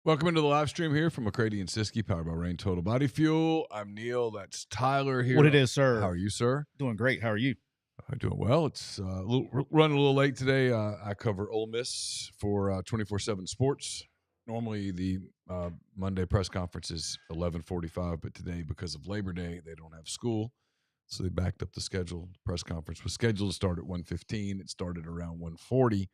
Welcome into the live stream here from McCready and Siskey, powered by Rain Total Body Fuel. I'm Neal. That's Tyler here. What it is, sir? How are you, sir? Doing great. How are you? I'm doing well. It's running a little late today. I cover Ole Miss for 24/7 Sports. Normally, the Monday press conference is 11:45, but today, because of Labor Day, they don't have school, so they backed up the schedule. The press conference was scheduled to start at 1:15. It started around 1:40,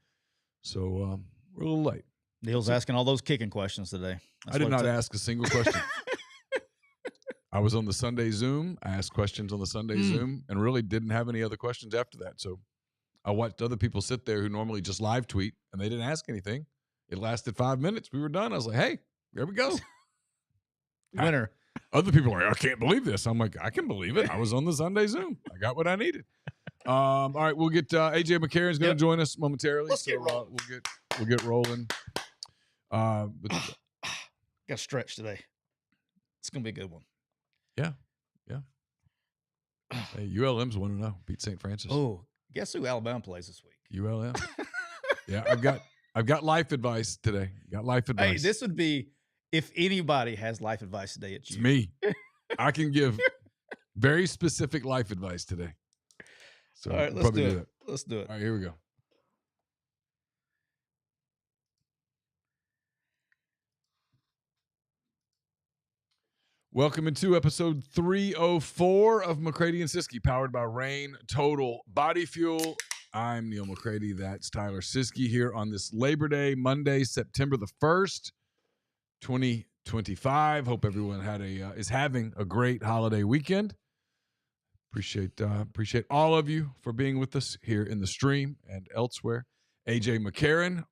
so we're a little late. Neal's asking all those kicking questions today. I did not ask a single question. I was on the Sunday Zoom. I asked questions on the Sunday Zoom and really didn't have any other questions after that. So I watched other people sit there who normally just live tweet, and they didn't ask anything. It lasted 5 minutes. We were done. I was like, hey, there we go. Winner. Other people are like, I can't believe this. I'm like, I can believe it. I was on the Sunday Zoom. I got what I needed. All right, we'll get AJ McCarron is going to join us momentarily. Let's get rolling. We'll get rolling. Got to stretch today. It's going to be a good one. Yeah. Hey, ULM's 1-0. Beat St. Francis. Oh, guess who Alabama plays this week? ULM. Yeah, I've got life advice today. Got life advice. Hey, this would be if anybody has life advice today. It's you. me. I can give very specific life advice today. So all right, let's do it. Let's do it. All right, here we go. Welcome into episode 304 of McCready and Siskey, powered by Rain Total Body Fuel. I'm Neal McCready. That's Tyler Siskey here on this Labor Day, Monday, September the 1st, 2025. Hope everyone is having a great holiday weekend. Appreciate all of you for being with us here in the stream and elsewhere. AJ McCarron,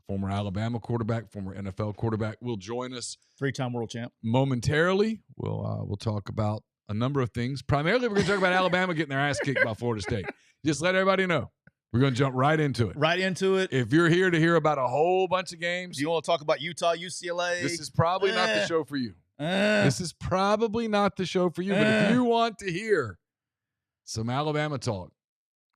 former Alabama quarterback, former NFL quarterback, will join us. 3-time world champ. Momentarily, we'll talk about a number of things. Primarily, we're going to talk about Alabama getting their ass kicked by Florida State. Just let everybody know. We're going to jump right into it. Right into it. If you're here to hear about a whole bunch of games. Do you want to talk about Utah, UCLA? This is probably not the show for you. This is probably not the show for you. But if you want to hear some Alabama talk,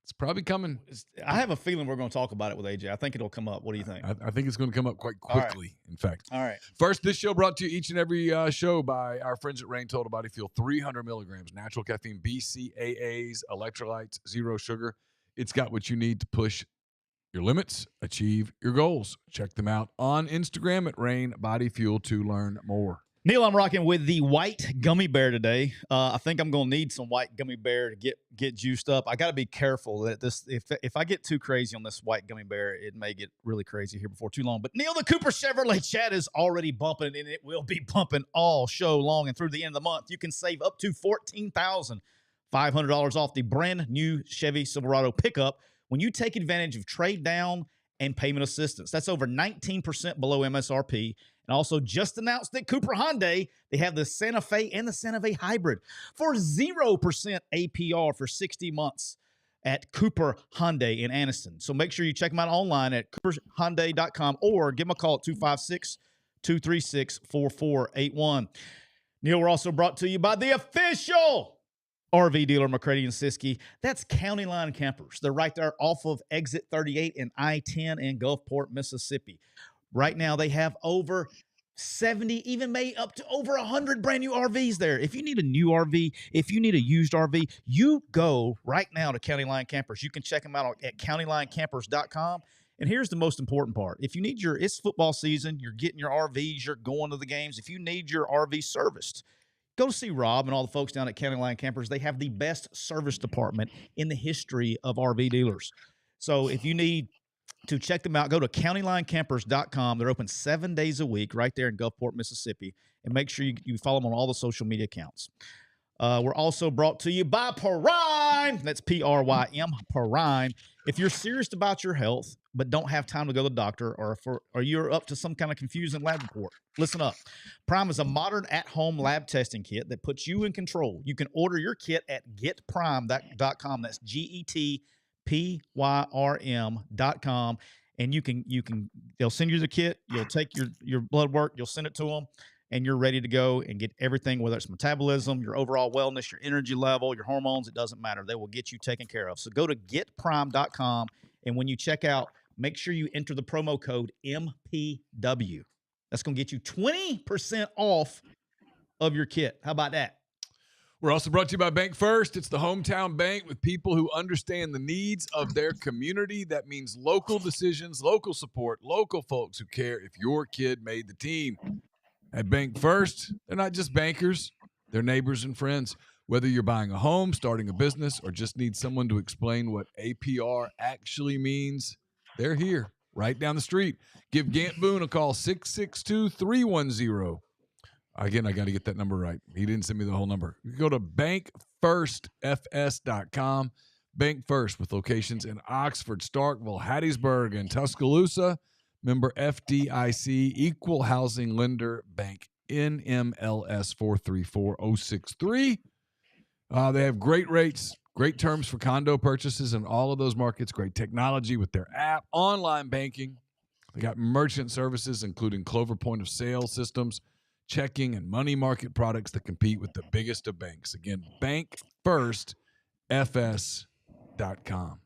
it's probably coming. I have a feeling we're going to talk about it with AJ. I think it'll come up. What do you think? I think it's going to come up quite quickly, in fact. All right. First, this show brought to you each and every show by our friends at Rain Total Body Fuel. 300 milligrams, natural caffeine, BCAAs, electrolytes, zero sugar. It's got what you need to push your limits, achieve your goals. Check them out on Instagram at Rain Body Fuel to learn more. Neal, I'm rocking with the white gummy bear today. I think I'm going to need some white gummy bear to get juiced up. I got to be careful that if I get too crazy on this white gummy bear, it may get really crazy here before too long. But Neal, the Cooper Chevrolet chat is already bumping, and it will be bumping all show long. And through the end of the month, you can save up to $14,500 off the brand new Chevy Silverado pickup when you take advantage of trade down and payment assistance. That's over 19% below MSRP. And also just announced that Cooper Hyundai, they have the Santa Fe and the Santa Fe Hybrid for 0% APR for 60 months at Cooper Hyundai in Anniston. So make sure you check them out online at cooperhyundai.com or give them a call at 256-236-4481. Neal, we're also brought to you by the official RV dealer McCready and Siskey. That's County Line Campers. They're right there off of exit 38 and I-10 in Gulfport, Mississippi. Right now, they have over 70, even maybe up to over 100 brand new RVs there. If you need a new RV, if you need a used RV, you go right now to County Line Campers. You can check them out at countylinecampers.com. And here's the most important part. If you need it's football season, you're getting your RVs, you're going to the games. If you need your RV serviced, go to see Rob and all the folks down at County Line Campers. They have the best service department in the history of RV dealers. So if you need to check them out, go to countylinecampers.com. They're open 7 days a week right there in Gulfport, Mississippi. And make sure you follow them on all the social media accounts. We're also brought to you by Prime. That's Prym, Prime. If you're serious about your health but don't have time to go to the doctor or you're up to some kind of confusing lab report, listen up. Prime is a modern at-home lab testing kit that puts you in control. You can order your kit at getprime.com. That's GETPYRM.com. And they'll send you the kit. You'll take your blood work. You'll send it to them. And you're ready to go and get everything, whether it's metabolism, your overall wellness, your energy level, your hormones, it doesn't matter. They will get you taken care of. So go to getprime.com, and when you check out, make sure you enter the promo code MPW. That's going to get you 20% off of your kit. How about that? We're also brought to you by Bank First. It's the hometown bank with people who understand the needs of their community. That means local decisions, local support, local folks who care if your kid made the team. At Bank First, they're not just bankers, they're neighbors and friends. Whether you're buying a home, starting a business, or just need someone to explain what APR actually means, they're here, right down the street. Give Gant Boone a call, 662-310. Again, I got to get that number right. He didn't send me the whole number. You go to bankfirstfs.com. Bank First with locations in Oxford, Starkville, Hattiesburg, and Tuscaloosa. Member FDIC, Equal Housing Lender, Bank NMLS 434063. They have great rates, great terms for condo purchases in all of those markets, great technology with their app, online banking. They got merchant services, including Clover point of sale systems, checking and money market products that compete with the biggest of banks. Again, bankfirstfs.com.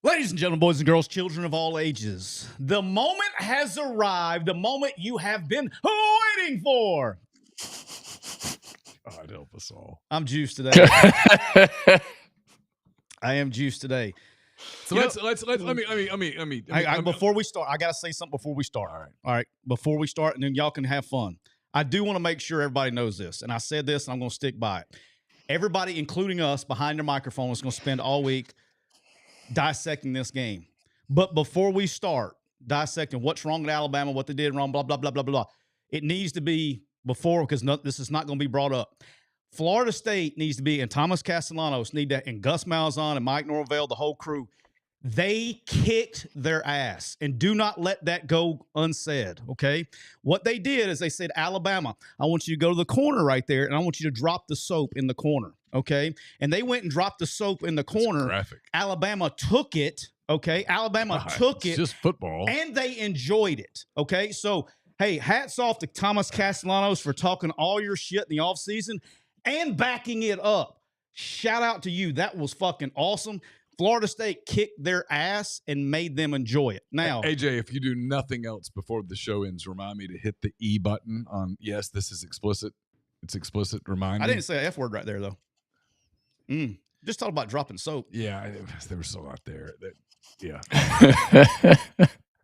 Ladies and gentlemen, boys and girls, children of all ages, the moment has arrived, the moment you have been waiting for. God help us all. I'm juiced today. I am juiced today. So let me. Before we start, I got to say something before we start. All right. Before we start, and then y'all can have fun. I do want to make sure everybody knows this, and I said this, and I'm going to stick by it. Everybody, including us, behind their microphone, is going to spend all week dissecting this game. But before we start dissecting what's wrong with Alabama, what they did wrong, blah, blah, blah, blah, blah, it needs to be before, because this is not going to be brought up. Florida State needs to be, and Thomas Castellanos need that, and Gus Malzahn and Mike Norvell, the whole crew. They kicked their ass, and do not let that go unsaid, okay? What they did is they said, Alabama, I want you to go to the corner right there, and I want you to drop the soap in the corner, okay? And they went and dropped the soap in the corner. Graphic. Alabama took it, okay? Alabama took it. It's just football. And they enjoyed it, okay? So, hey, hats off to Thomas Castellanos for talking all your shit in the offseason and backing it up. Shout out to you. That was fucking awesome. Florida State kicked their ass and made them enjoy it. Now, AJ, if you do nothing else before the show ends, remind me to hit the E button on, yes, this is explicit. It's explicit. Remind me. I didn't say an F word right there, though. Just talk about dropping soap. Yeah, there was so out there. Yeah.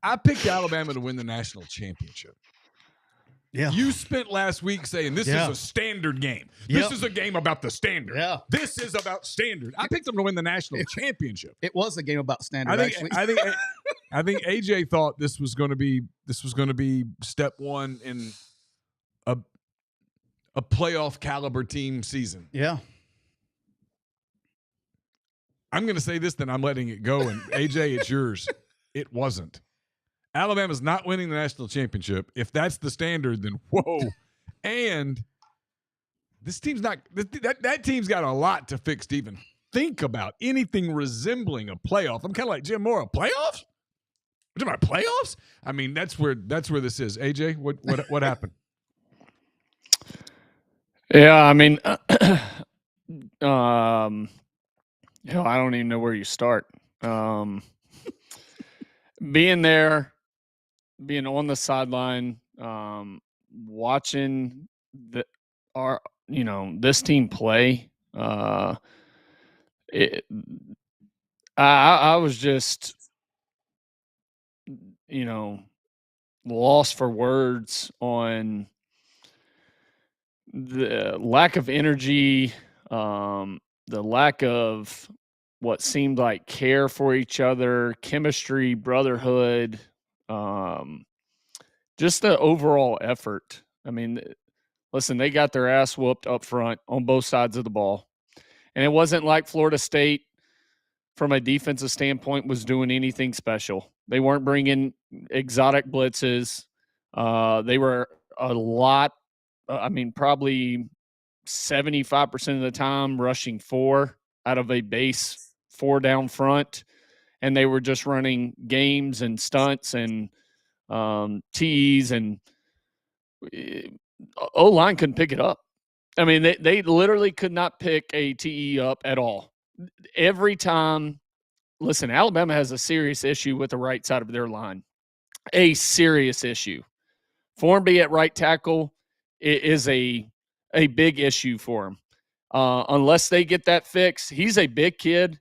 I picked Alabama to win the national championship. Yeah. You spent last week saying this is a standard game. This is a game about the standard. Yeah. This is about standard. I picked them to win the national championship. It was a game about standard. I think AJ thought this was going to be step one in a playoff caliber team season. Yeah. I'm going to say this, then I'm letting it go. And AJ, it's yours. It wasn't. Alabama's not winning the national championship. If that's the standard, then whoa. And this team's not that team's got a lot to fix to even think about anything resembling a playoff. I'm kind of like Jim Mora, playoffs? We're talking about playoffs? I mean, that's where this is. AJ, what happened? Yeah, I mean, I don't even know where you start. Being there, being on the sideline, watching this team play. I was just, lost for words on the lack of energy, the lack of what seemed like care for each other, chemistry, brotherhood, just the overall effort. I mean, listen, they got their ass whooped up front on both sides of the ball. And it wasn't like Florida State, from a defensive standpoint, was doing anything special. They weren't bringing exotic blitzes. They were a lot, probably 75% of the time rushing 4 out of a base 4 down front. And they were just running games and stunts and tees, and O-line couldn't pick it up. I mean, they literally could not pick a TE up at all. Every time, listen, Alabama has a serious issue with the right side of their line. a serious issue. For him to be at right tackle is a big issue for him. Unless they get that fixed, he's a big kid.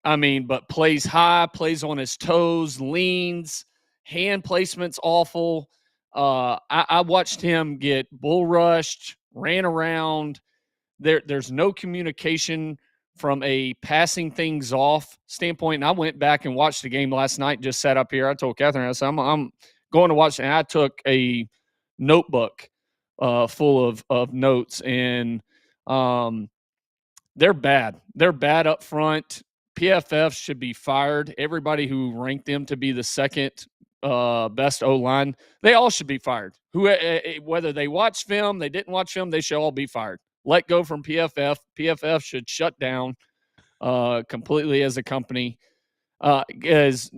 I mean, but plays high, plays on his toes, leans, hand placement's awful. I watched him get bull rushed, ran around. There's no communication from a passing things off standpoint. And I went back and watched the game last night and just sat up here. I told Catherine, I said, I'm going to watch, and I took a notebook full of notes, and they're bad. They're bad up front. PFF should be fired. Everybody who ranked them to be the second best O-line, they all should be fired. Whether they watched film, they didn't watch film, they should all be fired. Let go from PFF. PFF should shut down completely as a company, because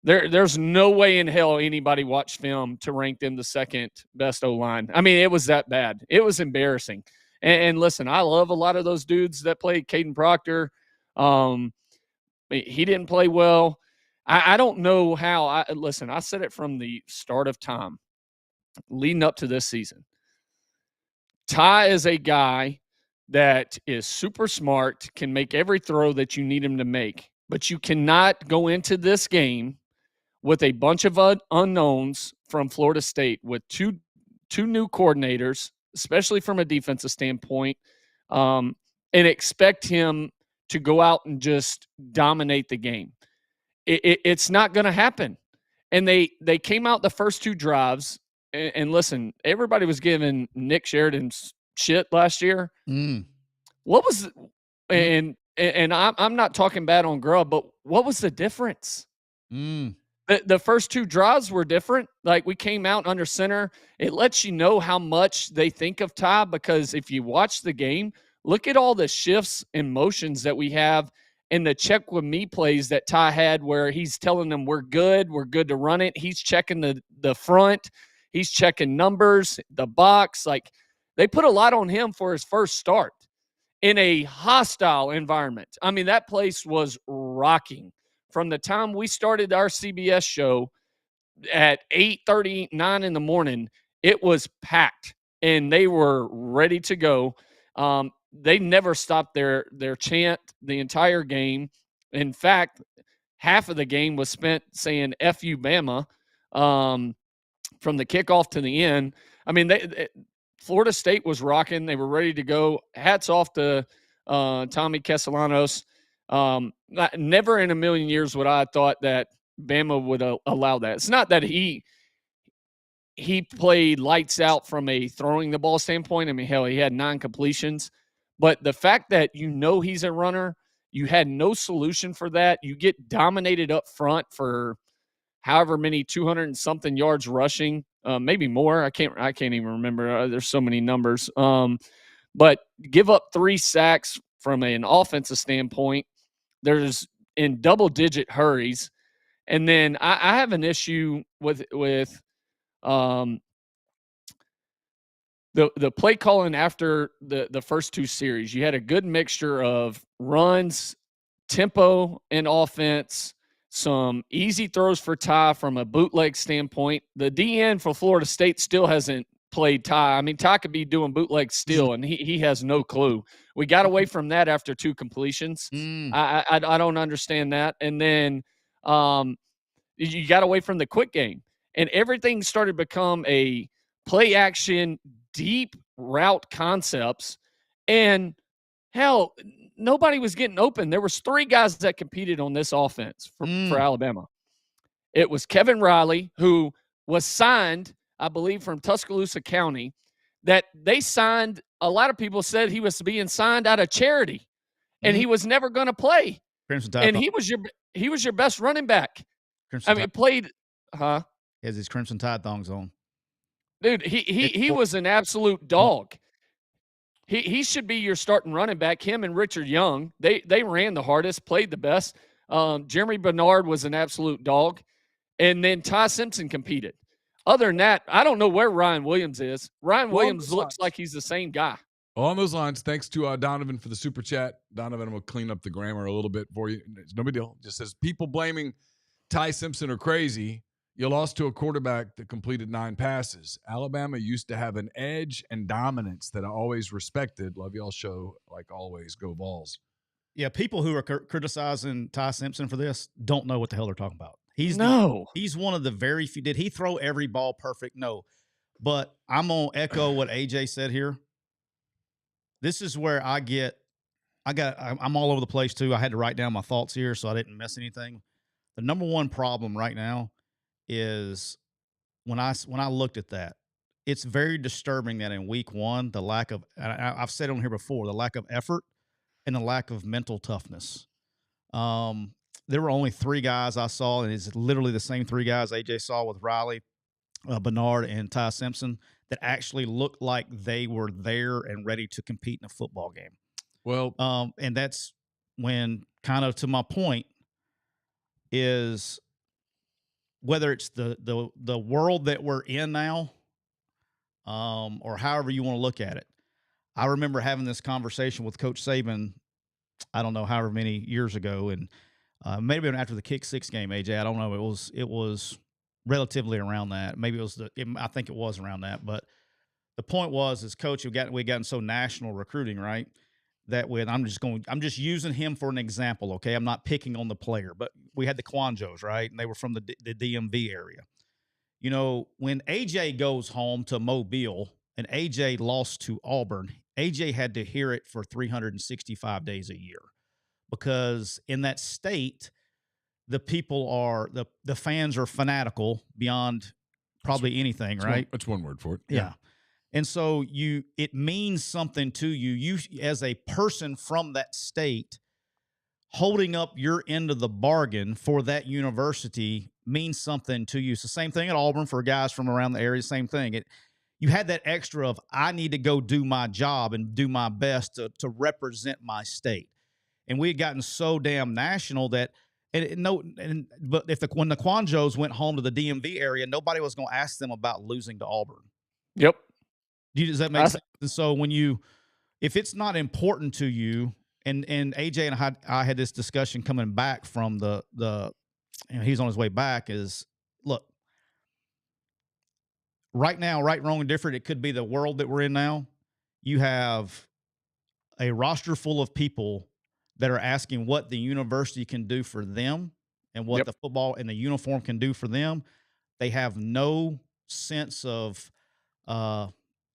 there's no way in hell anybody watched film to rank them the second best O-line. I mean, it was that bad. It was embarrassing. And listen, I love a lot of those dudes that played. Caden Proctor. He didn't play well. I don't know how. Listen, I said it from the start of time leading up to this season. Ty is a guy that is super smart, can make every throw that you need him to make, but you cannot go into this game with a bunch of unknowns from Florida State with two new coordinators, especially from a defensive standpoint, and expect him to go out and just dominate the game. It's not going to happen. And they came out the first two drives, and listen, everybody was giving Nick Sheridan shit last year. What was and I'm not talking bad on Grubb, but what was the difference? The first two drives were different. Like, we came out under center. It lets you know how much they think of Ty, because if you watch the game, look at all the shifts and motions that we have and the check with me plays that Ty had, where he's telling them we're good to run it. He's checking the front. He's checking numbers, the box. Like, they put a lot on him for his first start in a hostile environment. I mean, that place was rocking. From the time we started our CBS show at 8:39 in the morning, it was packed, and they were ready to go. They never stopped their chant the entire game. In fact, half of the game was spent saying "F you, Bama," from the kickoff to the end. I mean, Florida State was rocking. They were ready to go. Hats off to Tommy Castellanos. Never in a million years would I have thought that Bama would allow that. It's not that he played lights out from a throwing the ball standpoint. I mean, hell, he had 9 completions. But the fact that he's a runner, you had no solution for that. You get dominated up front for however many 200 and something yards rushing, maybe more. I can't even remember. There's so many numbers. But give up 3 sacks from an offensive standpoint. There's in double-digit hurries. And then I have an issue with the play calling after the first 2 series. You had a good mixture of runs, tempo, and offense, some easy throws for Ty from a bootleg standpoint. The DN for Florida State still hasn't played Ty. I mean, Ty could be doing bootlegs still, and he has no clue. We got away from that after 2 completions. I don't understand that. And then you got away from the quick game, and everything started to become a play action, deep route concepts. And hell, nobody was getting open. There was 3 guys that competed on this offense for Alabama. It was Kevin Riley, who was signed, I believe, from Tuscaloosa County, that they signed. A lot of people said he was being signed out of charity, and he was never going to play. Crimson Tide. And he was your best running back. Crimson Tide. Played, He has his Crimson Tide thongs on. Dude, he was an absolute dog. He should be your starting running back. Him and Richard Young, they ran the hardest, played the best. Jeremy Bernard was an absolute dog. And then Ty Simpson competed. Other than that, I don't know where Ryan Williams is. Ryan Williams looks like he's the same guy. Along those lines, thanks to Donovan for the super chat. Donovan will clean up the grammar a little bit for you. It's no big deal. Just says people blaming Ty Simpson are crazy. You lost to a quarterback that completed 9 passes. Alabama used to have an edge and dominance that I always respected. Love y'all show, like always. Go Vols. Yeah, people who are criticizing Ty Simpson for this don't know what the hell they're talking about. He's one of the very few. Did he throw every ball perfect? No. But I'm going to echo what AJ said here. This is where I'm all over the place too. I had to write down my thoughts here so I didn't miss anything. The number one problem right now is when I looked at that, it's very disturbing that in week 1, the lack of, I've said it on here before, the lack of effort and the lack of mental toughness. There were only 3 guys I saw, and it's literally the same 3 guys AJ saw with Riley, Bernard, and Ty Simpson, that actually looked like they were there and ready to compete in a football game. Well, and that's when, kind of to my point, is whether it's the world that we're in now, or however you want to look at it. I remember having this conversation with Coach Saban, I don't know, however many years ago, and maybe after the Kick 6 game, AJ. I don't know. It was relatively around that. Maybe it was I think it was around that. But the point was, as coach, we gotten so national recruiting, right? That when I'm just using him for an example, okay? I'm not picking on the player, but we had the Quanjos, right? And they were from the DMV area. You know, when AJ goes home to Mobile and AJ lost to Auburn, AJ had to hear it for 365 days a year, because in that state, the people are the fans are fanatical beyond probably anything, right? That's one word for it. Yeah. And so it means something to you. You, as a person from that state, holding up your end of the bargain for that university means something to you. It's the same thing at Auburn for guys from around the area. Same thing. You had that extra of, I need to go do my job and do my best to represent my state. And we had gotten so damn national that, when the Quanjos went home to the DMV area, nobody was going to ask them about losing to Auburn. Yep. Does that make sense? And so if it's not important to you, and AJ and I had this discussion coming back from he's on his way back, is, look, right now, right, wrong, and different, it could be the world that we're in now. You have a roster full of people that are asking what the university can do for them and what the football and the uniform can do for them. They have no sense of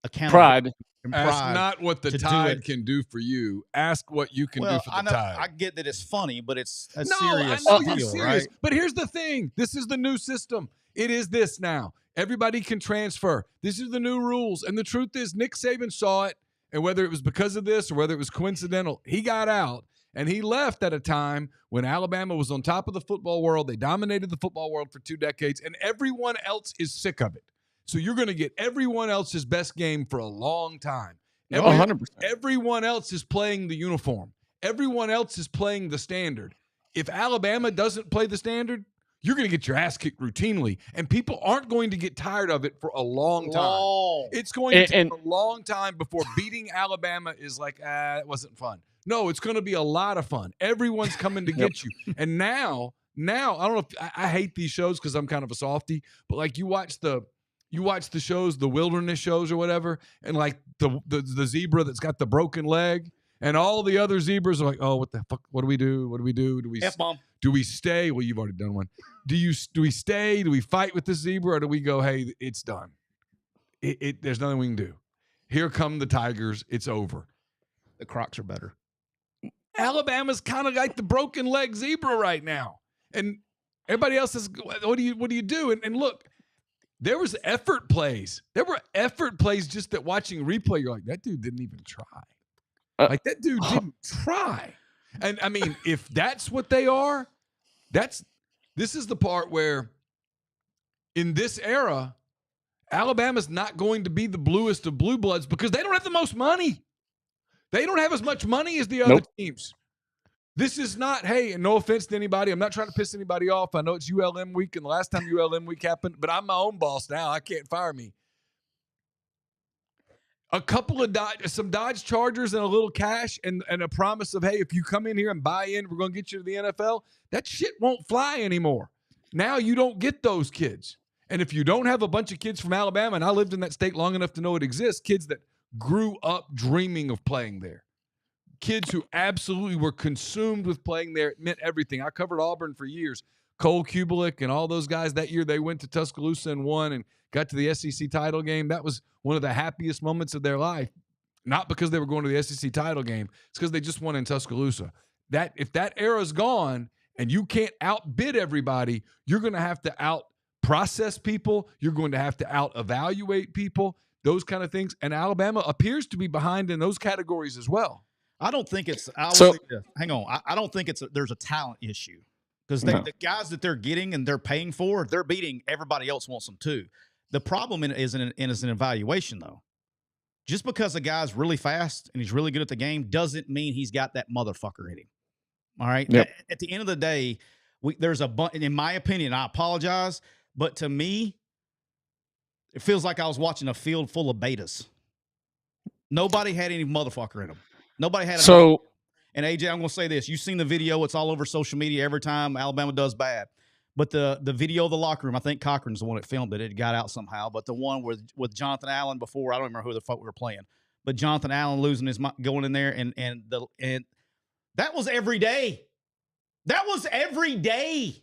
accountability. Ask not what the Tide can do for you. Ask what you can do for the Tide. I get that it's funny, but it's a serious I know deal, you're serious. right? But here's the thing. This is the new system. It is this now. Everybody can transfer. This is the new rules. And the truth is, Nick Saban saw it, and whether it was because of this or whether it was coincidental, he got out, and he left at a time when Alabama was on top of the football world. They dominated the football world for 2 decades, and everyone else is sick of it. So you're going to get everyone else's best game for a long time. 100%. Everyone else is playing the uniform. Everyone else is playing the standard. If Alabama doesn't play the standard, you're going to get your ass kicked routinely, and people aren't going to get tired of it for a long time. It's going to take a long time before beating Alabama is like, it wasn't fun. No, it's going to be a lot of fun. Everyone's coming to get you. And now, I don't know if I hate these shows because I'm kind of a softie, but like you watch the shows, the wilderness shows or whatever, and like the zebra that's got the broken leg, and all the other zebras are like, oh, what the fuck? What do we do? What do we do? Do we stay? Well, you've already done one. Do we stay? Do we fight with this zebra, or do we go, hey, it's done? There's nothing we can do. Here come the Tigers. It's over. The Crocs are better. Alabama's kind of like the broken leg zebra right now, and everybody else is. What do you do? And look. There was effort plays. There were effort plays just that watching replay, you're like, that dude didn't even try. Like, that dude didn't try. And, I mean, if that's what they are, this is the part where in this era, Alabama's not going to be the bluest of blue bloods because they don't have the most money. They don't have as much money as the other teams. This is not, hey, no offense to anybody. I'm not trying to piss anybody off. I know it's ULM week, and the last time ULM week happened, but I'm my own boss now. I can't fire me. A couple of some Dodge Chargers and a little cash and a promise of, hey, if you come in here and buy in, we're going to get you to the NFL. That shit won't fly anymore. Now you don't get those kids. And if you don't have a bunch of kids from Alabama, and I lived in that state long enough to know it exists, kids that grew up dreaming of playing there, kids who absolutely were consumed with playing there, it meant everything. I covered Auburn for years. Cole Kubelik and all those guys that year, they went to Tuscaloosa and won and got to the SEC title game. That was one of the happiest moments of their life. Not because they were going to the SEC title game. It's because they just won in Tuscaloosa. If that era's gone and you can't outbid everybody, you're going to have to out-process people. You're going to have to out-evaluate people, those kind of things. And Alabama appears to be behind in those categories as well. I don't think it's hang on. I don't think there's a talent issue because the guys that they're getting and they're paying for, they're beating everybody else wants them too. The problem is an evaluation, though. Just because a guy's really fast and he's really good at the game doesn't mean he's got that motherfucker in him. All right. Yep. At the end of the day, there's a bunch. In my opinion, I apologize, but to me, it feels like I was watching a field full of betas. Nobody had any motherfucker in them. Nobody had. And AJ, I'm going to say this: you've seen the video; it's all over social media every time Alabama does bad. But the video of the locker room, I think Cochran's the one that filmed it. It got out somehow. But the one with Jonathan Allen before, I don't remember who the fuck we were playing. But Jonathan Allen losing his mind, going in there, and that was every day. That was every day.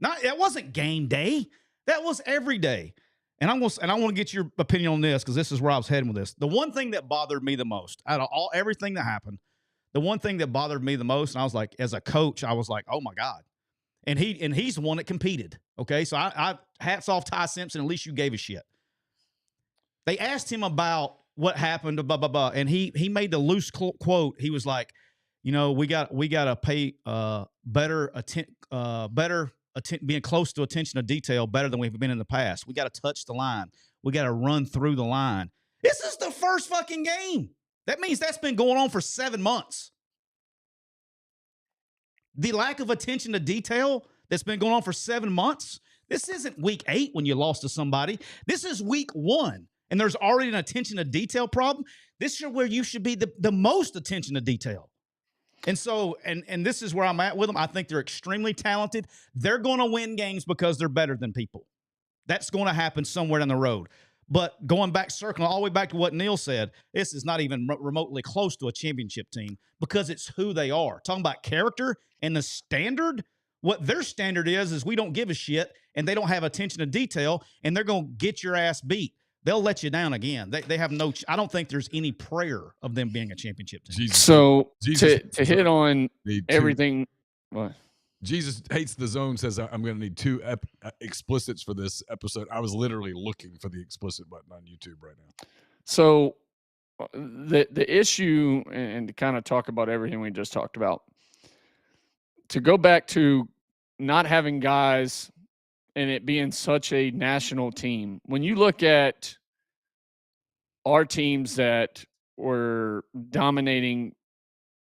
That wasn't game day. That was every day. And I want to get your opinion on this because this is where I was heading with this. The one thing that bothered me the most out of everything that happened, the one thing that bothered me the most, and I was like, as a coach, I was like, oh my God. And he's the one that competed. Okay, so I hats off Ty Simpson. At least you gave a shit. They asked him about what happened, blah blah blah, and he made the loose quote. He was like, you know, we got to pay being close to attention to detail better than we've been in the past. We got to touch the line. We got to run through the line. This is the first fucking game. That means that's been going on for 7 months. The lack of attention to detail that's been going on for 7 months. This isn't week 8 when you lost to somebody. This is week 1, and there's already an attention to detail problem. This is where you should be the most attention to detail. And so, and this is where I'm at with them. I think they're extremely talented. They're going to win games because they're better than people. That's going to happen somewhere down the road. But going back, circling all the way back to what Neal said, this is not even remotely close to a championship team because it's who they are. Talking about character and the standard, what their standard is we don't give a shit, and they don't have attention to detail, and they're going to get your ass beat. They'll let you down again. They have no – I don't think there's any prayer of them being a championship team. To hit on everything – what? Jesus Hates the Zone says I'm going to need 2 explicits for this episode. I was literally looking for the explicit button on YouTube right now. So the issue, and to kind of talk about everything we just talked about, to go back to not having guys and it being such a national team, when you look at our teams that were dominating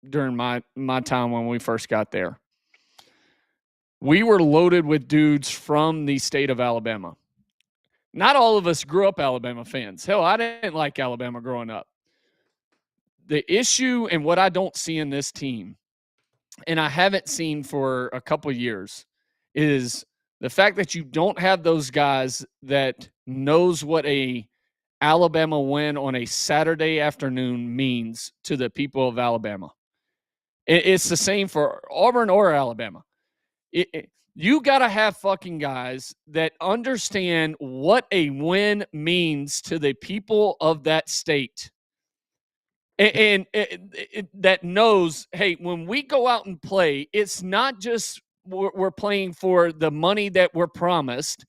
during my time when we first got there, we were loaded with dudes from the state of Alabama. Not all of us grew up Alabama fans. Hell, I didn't like Alabama growing up. The issue and what I don't see in this team, and I haven't seen for a couple of years, is the fact that you don't have those guys that knows what a Alabama win on a Saturday afternoon means to the people of Alabama. It's the same for Auburn or Alabama. You got to have fucking guys that understand what a win means to the people of that state. And that knows, hey, when we go out and play, it's not just we're playing for the money that we're promised.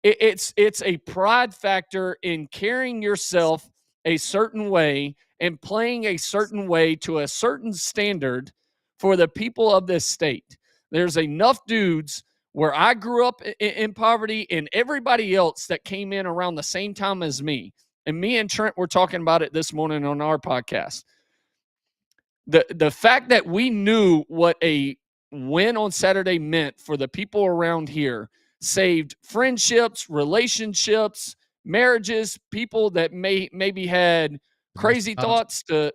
It's a pride factor in carrying yourself a certain way and playing a certain way to a certain standard for the people of this state. There's enough dudes where I grew up in poverty and everybody else that came in around the same time as me. And me and Trent were talking about it this morning on our podcast. The fact that we knew what a win on Saturday meant for the people around here saved friendships, relationships, marriages, people that maybe had crazy thoughts to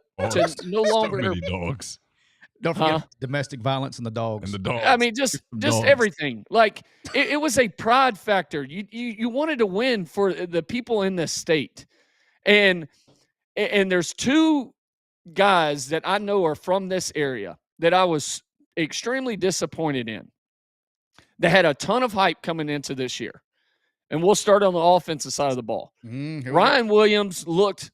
no longer. So many dogs. Don't forget domestic violence and the dogs. And the dogs. I mean, just dogs. everything. Like it was a pride factor. You wanted to win for the people in this state, and there's two guys that I know are from this area that I was extremely disappointed in. They had a ton of hype coming into this year, and we'll start on the offensive side of the ball. Ryan Williams looked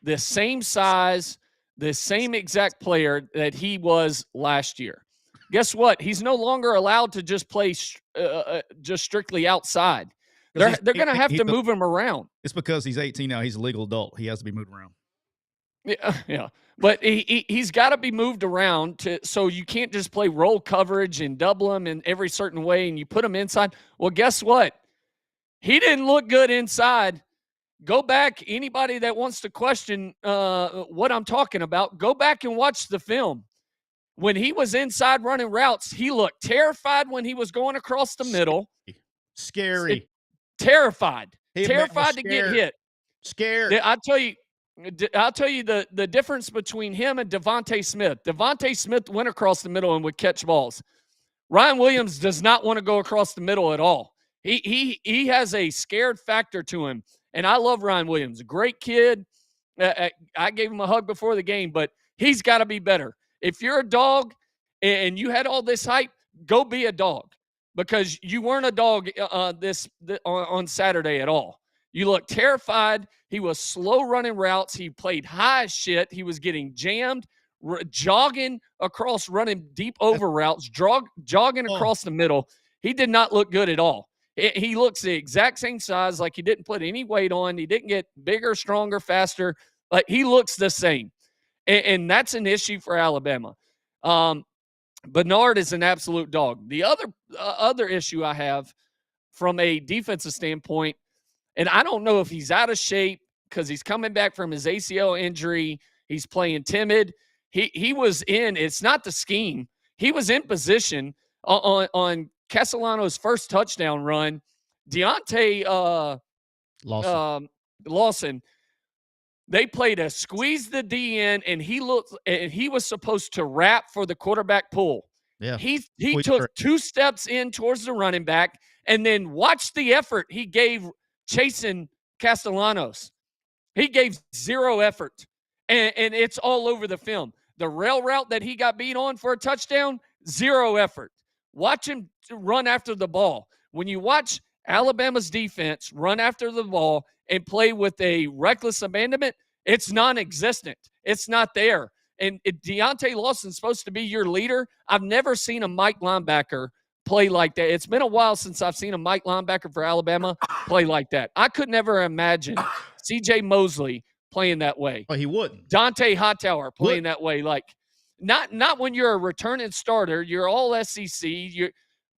the same size, the same exact player that he was last year. Guess what? He's no longer allowed to just play just strictly outside. They're going to have to move him around. It's because he's 18 now. He's a legal adult. He has to be moved around. Yeah. But he's got to be moved around so you can't just play roll coverage and double him in every certain way and you put him inside. Well, guess what? He didn't look good inside. Go back. Anybody that wants to question what I'm talking about, go back and watch the film. When he was inside running routes, he looked terrified when he was going across the middle. Scary. Terrified to get hit. Scared. I'll tell you the difference between him and Devontae Smith. Devontae Smith went across the middle and would catch balls. Ryan Williams does not want to go across the middle at all. He has a scared factor to him, and I love Ryan Williams. Great kid. I gave him a hug before the game, but he's got to be better. If you're a dog and you had all this hype, go be a dog. Because you weren't a dog on Saturday at all. You looked terrified. He was slow running routes. He played high as shit. He was getting jammed, jogging across, running deep over routes, jogging across the middle. He did not look good at all. He looks the exact same size, like he didn't put any weight on. He didn't get bigger, stronger, faster. Like he looks the same. And that's an issue for Alabama. Bernard is an absolute dog. The other issue I have from a defensive standpoint, and I don't know if he's out of shape because he's coming back from his ACL injury. He's playing timid. He was in. It's not the scheme. He was in position on Castellanos' first touchdown run. Deontay Lawson. They played a squeeze the D in, and he was supposed to wrap for the quarterback pull. Yeah. He took 2 steps in towards the running back, and then watch the effort he gave chasing Castellanos. He gave 0 effort, and it's all over the film. The rail route that he got beat on for a touchdown, 0 effort. Watch him run after the ball. When you watch Alabama's defense run after the ball and play with a reckless abandonment, it's non-existent. It's not there. And Deontay Lawson's supposed to be your leader. I've never seen a Mike linebacker play like that. It's been a while since I've seen a Mike linebacker for Alabama play like that. I could never imagine C.J. Mosley playing that way. Oh, he wouldn't. Dante Hightower playing that way. Like, not when you're a returning starter. You're all SEC. You're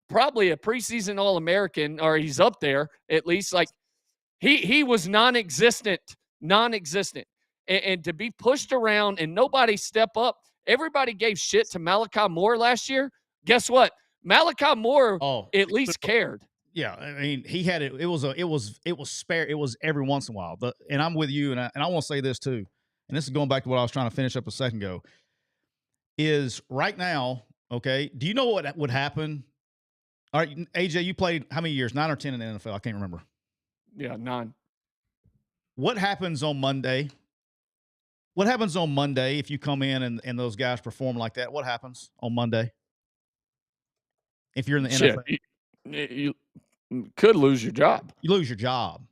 probably a preseason All-American, or he's up there at least. Like, he was non-existent. And to be pushed around and nobody step up, everybody gave shit to Malachi Moore last year. Guess what? Malachi Moore at least cared. Yeah, I mean, he had it. It was spare. It was every once in a while. And I'm with you, and I want to say this too. And this is going back to what I was trying to finish up a second ago. Is right now, okay? Do you know what would happen? All right, AJ, you played how many years? 9 or 10 in the NFL? I can't remember. Yeah, 9. What happens on Monday? What happens on Monday if you come in and those guys perform like that? What happens on Monday? If you're in the NFL, you could lose your job. You lose your job.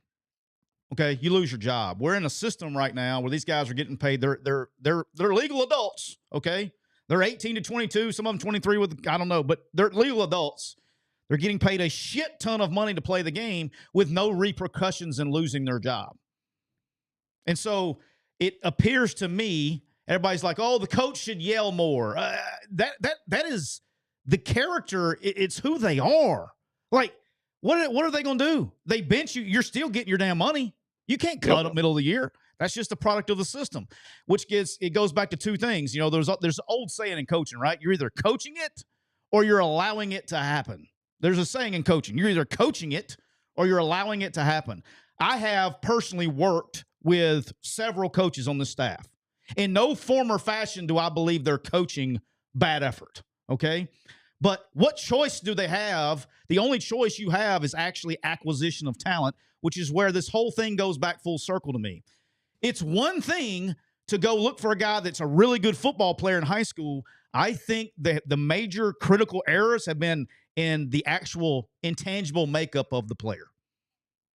Okay, you lose your job. We're in a system right now where these guys are getting paid. They're legal adults. Okay, they're 18 to 22. Some of them 23 with I don't know, but they're legal adults. They're getting paid a shit ton of money to play the game with no repercussions in losing their job. And so it appears to me, everybody's like, "Oh, the coach should yell more." That is the character. It's who they are. Like, what are they going to do? They bench you. You're still getting your damn money. You can't cut up middle of the year. That's just a product of the system, which goes back to 2 things. You know, there's an old saying in coaching, right? You're either coaching it or you're allowing it to happen. There's a saying in coaching. You're either coaching it or you're allowing it to happen. I have personally worked with several coaches on the staff. In no form or fashion do I believe they're coaching bad effort. Okay. But what choice do they have? The only choice you have is actually acquisition of talent, which is where this whole thing goes back full circle to me. It's one thing to go look for a guy that's a really good football player in high school. I think that the major critical errors have been in the actual intangible makeup of the player,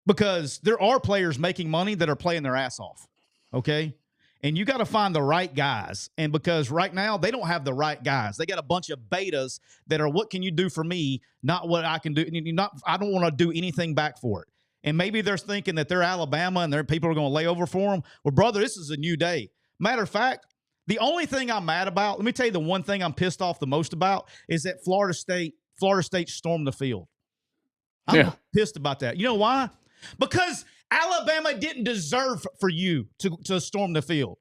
because there are players making money that are playing their ass off. Okay. And you got to find the right guys. And because right now they don't have the right guys, they got a bunch of betas that are, what can you do for me? Not what I can do. I don't want to do anything back for it. And maybe they're thinking that they're Alabama and their people are going to lay over for them. Well, brother, this is a new day. Matter of fact, the only thing I'm mad about, let me tell you the one thing I'm pissed off the most about, is that Florida State stormed the field. I'm pissed about that. You know why? Because Alabama didn't deserve for you to storm the field.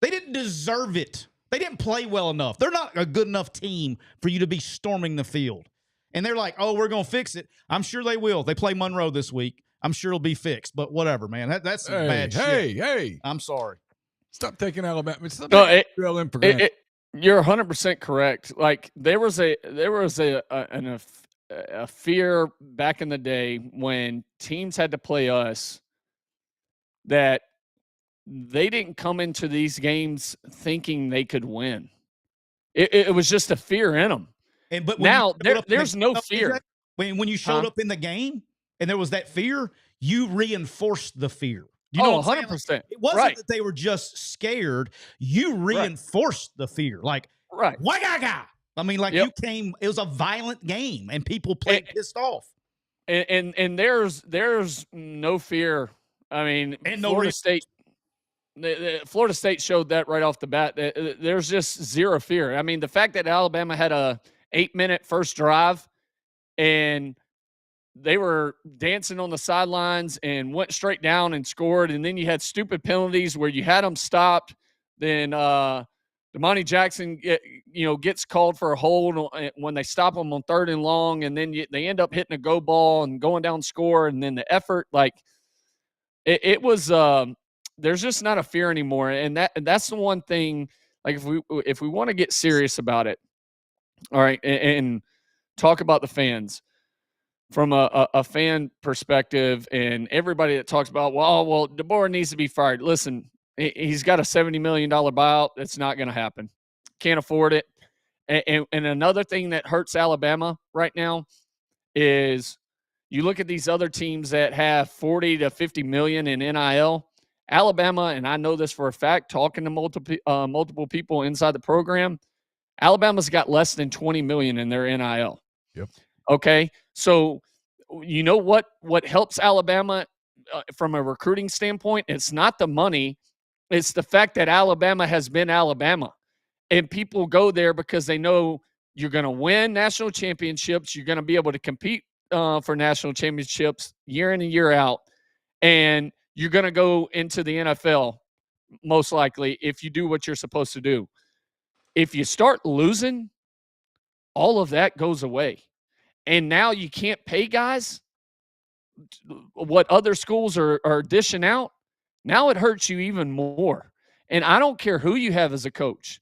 They didn't deserve it. They didn't play well enough. They're not a good enough team for you to be storming the field. And they're like, oh, we're going to fix it. I'm sure they will. They play Monroe this week. I'm sure it'll be fixed. But whatever, man. That's some bad shit. Hey. I'm sorry. Stop taking Alabama. Stop taking ULM for granted. You're 100% correct. Like there was a fear back in the day when teams had to play us that they didn't come into these games thinking they could win. It was just a fear in them. But now there's no fear. When you showed up in the game and there was that fear, you reinforced the fear. You know 100%. It wasn't that they were just scared. You reinforced the fear. Like, wagaga. I mean, like you came, it was a violent game and people played pissed off. And there's no fear. I mean, and Florida State, Florida State showed that right off the bat. There's just zero fear. I mean, the fact that Alabama had a 8-minute first drive and they were dancing on the sidelines and went straight down and scored. And then you had stupid penalties where you had them stopped. Then Damani Jackson, gets called for a hold when they stop him on 3rd and long. And then they end up hitting a go ball and going down score. And then the effort, like it was, there's just not a fear anymore. And that's the one thing, like if we want to get serious about it, all right, and talk about the fans from a fan perspective, and everybody that talks about, well, DeBoer needs to be fired. Listen, he's got a $70 million buyout. That's not going to happen. Can't afford it. And another thing that hurts Alabama right now is you look at these other teams that have 40 to 50 million in NIL. Alabama, and I know this for a fact, talking to multiple people inside the program, Alabama's got less than 20 million in their NIL. Yep. Okay. So you know what helps Alabama from a recruiting standpoint? It's not the money. It's the fact that Alabama has been Alabama. And people go there because they know you're going to win national championships. You're going to be able to compete for national championships year in and year out. And you're going to go into the NFL most likely if you do what you're supposed to do. If you start losing, all of that goes away. And now you can't pay guys what other schools are dishing out. Now it hurts you even more. And I don't care who you have as a coach.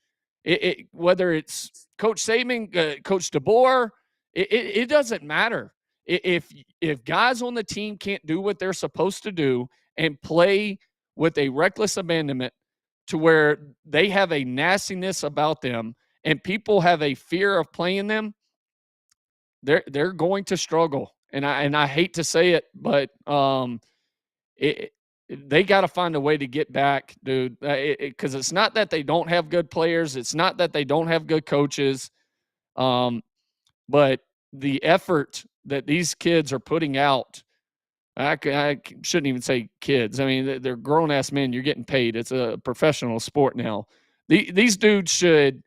Whether it's Coach Saban, Coach DeBoer, it doesn't matter. If guys on the team can't do what they're supposed to do and play with a reckless abandonment to where they have a nastiness about them and people have a fear of playing them, they're going to struggle. And I hate to say it, but they got to find a way to get back, dude. Because it's not that they don't have good players. It's not that they don't have good coaches. But the effort that these kids are putting out, I shouldn't even say kids. I mean, they're grown-ass men. You're getting paid. It's a professional sport now. These dudes should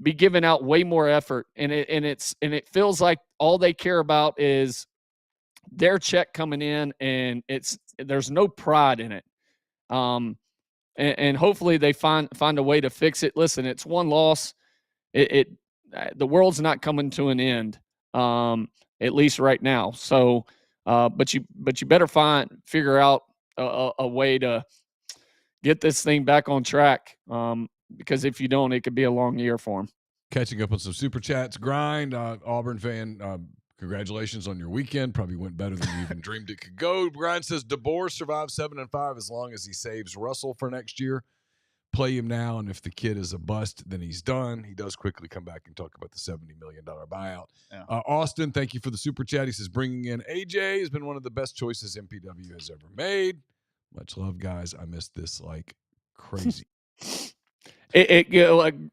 be giving out way more effort, and it feels like all they care about is their check coming in, and there's no pride in it. And hopefully they find a way to fix it. Listen, it's one loss. The world's not coming to an end, at least right now. So, but you better figure out a way to get this thing back on track. Because if you don't, it could be a long year for them. Catching up on some super chats. Grind, Auburn fan, congratulations on your weekend. Probably went better than you even dreamed it could go. Grind says DeBoer survives 7-5 as long as he saves Russell for next year. Play him now, and if the kid is a bust, then he's done. He does quickly come back and talk about the $70 million buyout. Yeah. Austin, thank you for the super chat. He says, bringing in AJ has been one of the best choices MPW has ever made. Much love, guys. I missed this like crazy.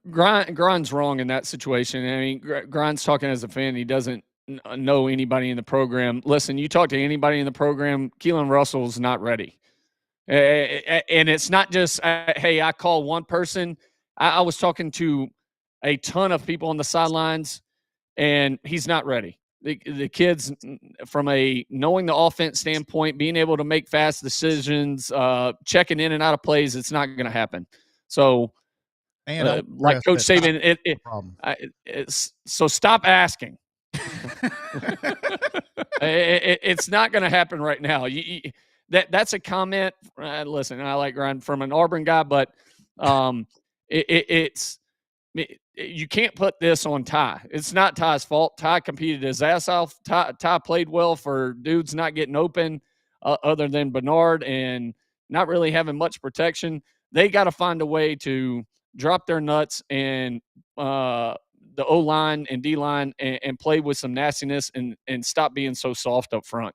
Grind's wrong in that situation. I mean, Grind's talking as a fan. He doesn't know anybody in the program. Listen, you talk to anybody in the program, Keelan Russell's not ready. And it's not just, hey, I call one person. I was talking to a ton of people on the sidelines, and he's not ready. The kids, from a knowing the offense standpoint, being able to make fast decisions, checking in and out of plays, it's not going to happen. So, like Coach Saban, so stop asking. It's not going to happen right now. That's a comment. Listen, I like Ryan from an Auburn guy, but you can't put this on Ty. It's not Ty's fault. Ty competed his ass off. Ty played well for dudes not getting open, other than Bernard, and not really having much protection. They got to find a way to drop their nuts and the O-line and D-line and play with some nastiness and stop being so soft up front.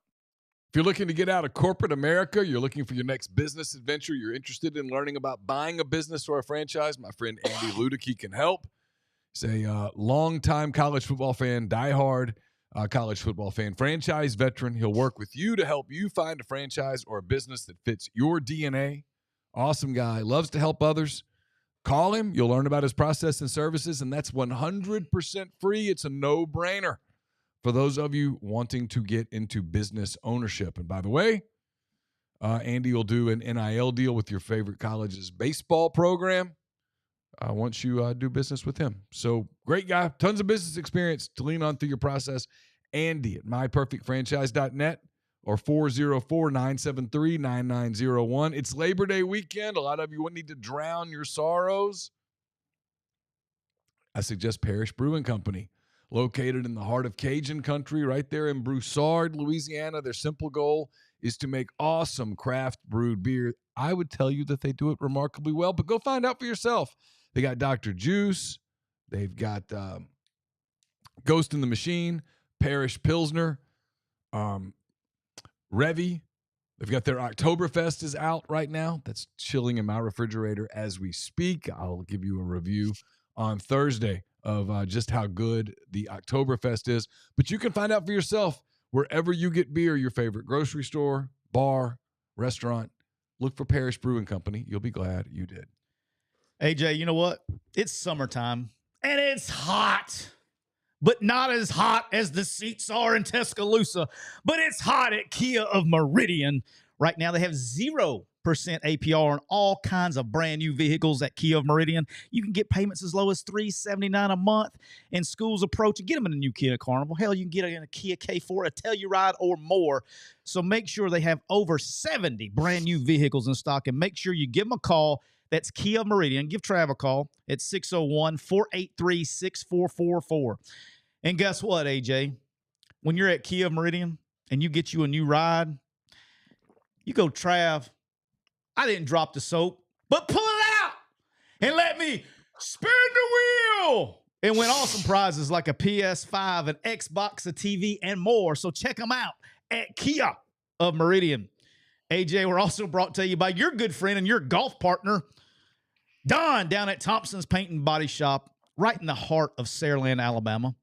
If you're looking to get out of corporate America, you're looking for your next business adventure, you're interested in learning about buying a business or a franchise, my friend Andy Ludicky can help. He's a longtime college football fan, diehard college football fan, franchise veteran. He'll work with you to help you find a franchise or a business that fits your DNA. Awesome guy. Loves to help others. Call him. You'll learn about his process and services, and that's 100% free. It's a no-brainer for those of you wanting to get into business ownership. And by the way, Andy will do an NIL deal with your favorite college's baseball program once you do business with him. So great guy, tons of business experience to lean on through your process. Andy at myperfectfranchise.net or 404-973-9901. It's Labor Day weekend. A lot of you wouldn't need to drown your sorrows. I suggest Parish Brewing Company. Located in the heart of Cajun country, right there in Broussard, Louisiana. Their simple goal is to make awesome craft brewed beer. I would tell you that they do it remarkably well, but go find out for yourself. They got Dr. Juice. They've got Ghost in the Machine, Parish Pilsner, Revy. They've got their Oktoberfest is out right now. That's chilling in my refrigerator as we speak. I'll give you a review on Thursday of just how good the Oktoberfest is. But you can find out for yourself wherever you get beer, your favorite grocery store, bar, restaurant. Look for Parish Brewing Company. You'll be glad you did. AJ, you know what? It's summertime, and it's hot. But not as hot as the seats are in Tuscaloosa. But it's hot at Kia of Meridian. Right now, they have 0% APR on all kinds of brand new vehicles at Kia of Meridian. You can get payments as low as $379 a month. And schools approach and get them in a new Kia Carnival. Hell, you can get it in a Kia K4, a Telluride, or more. So make sure they have over 70 brand new vehicles in stock, and make sure you give them a call. That's Kia of Meridian. Give Trav a call at 601-483-6444. And guess what, AJ? When you're at Kia of Meridian and you get you a new ride, you go, Trav, I didn't drop the soap, but pull it out and let me spin the wheel and win awesome prizes like a PS5, an Xbox, a TV, and more. So check them out at Kia of Meridian. AJ, we're also brought to you by your good friend and your golf partner, Don, down at Thompson's Paint and Body Shop, right in the heart of Saraland, Alabama.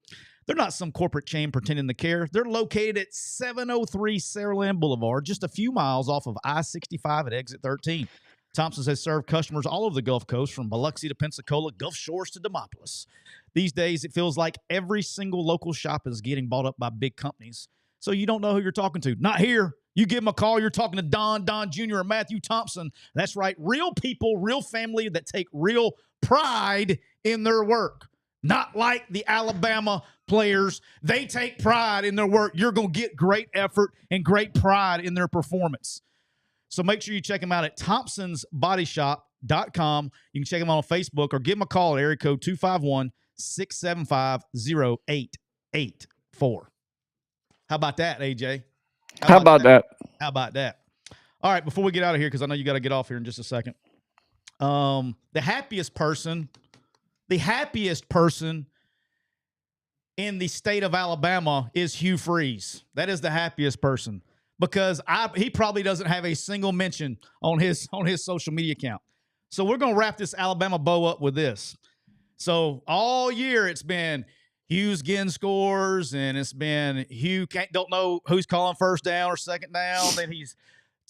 They're not some corporate chain pretending to care. They're located at 703 Saraland Boulevard, just a few miles off of I-65 at exit 13. Thompson's has served customers all over the Gulf Coast, from Biloxi to Pensacola, Gulf Shores to Demopolis. These days, it feels like every single local shop is getting bought up by big companies. So you don't know who you're talking to. Not here. You give them a call, you're talking to Don Jr. or Matthew Thompson. That's right. Real people, real family that take real pride in their work. Not like the Alabama players. They take pride in their work. You're going to get great effort and great pride in their performance. So make sure you check them out at thompsonsbodyshop.com. You can check them out on Facebook or give them a call at area code 888-675-0884. How about that, AJ? How about that? How about that? All right, before we get out of here, because I know you got to get off here in just a second. The happiest person in the state of Alabama is Hugh Freeze. That is the happiest person, because he probably doesn't have a single mention on his social media account. So we're going to wrap this Alabama bow up with this. So all year it's been Hugh's getting scores, and it's been Hugh don't know who's calling first down or second down.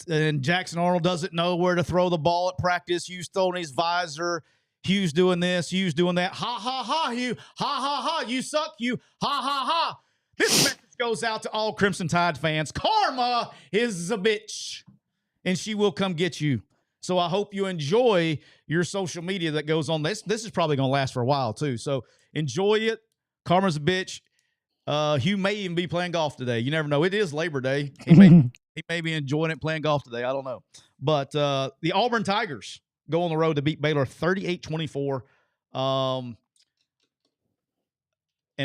And Jackson Arnold doesn't know where to throw the ball at practice. Hugh's throwing his visor. Hugh's doing this. Hugh's doing that. Ha, ha, ha, Hugh. Ha, ha, ha. You suck, Hugh. Ha, ha, ha. This message goes out to all Crimson Tide fans. Karma is a bitch, and she will come get you. So I hope you enjoy your social media that goes on. This is probably going to last for a while, too. So enjoy it. Karma's a bitch. Hugh may even be playing golf today. You never know. It is Labor Day. He may be enjoying it playing golf today. I don't know. But the Auburn Tigers go on the road to beat Baylor 38-24. And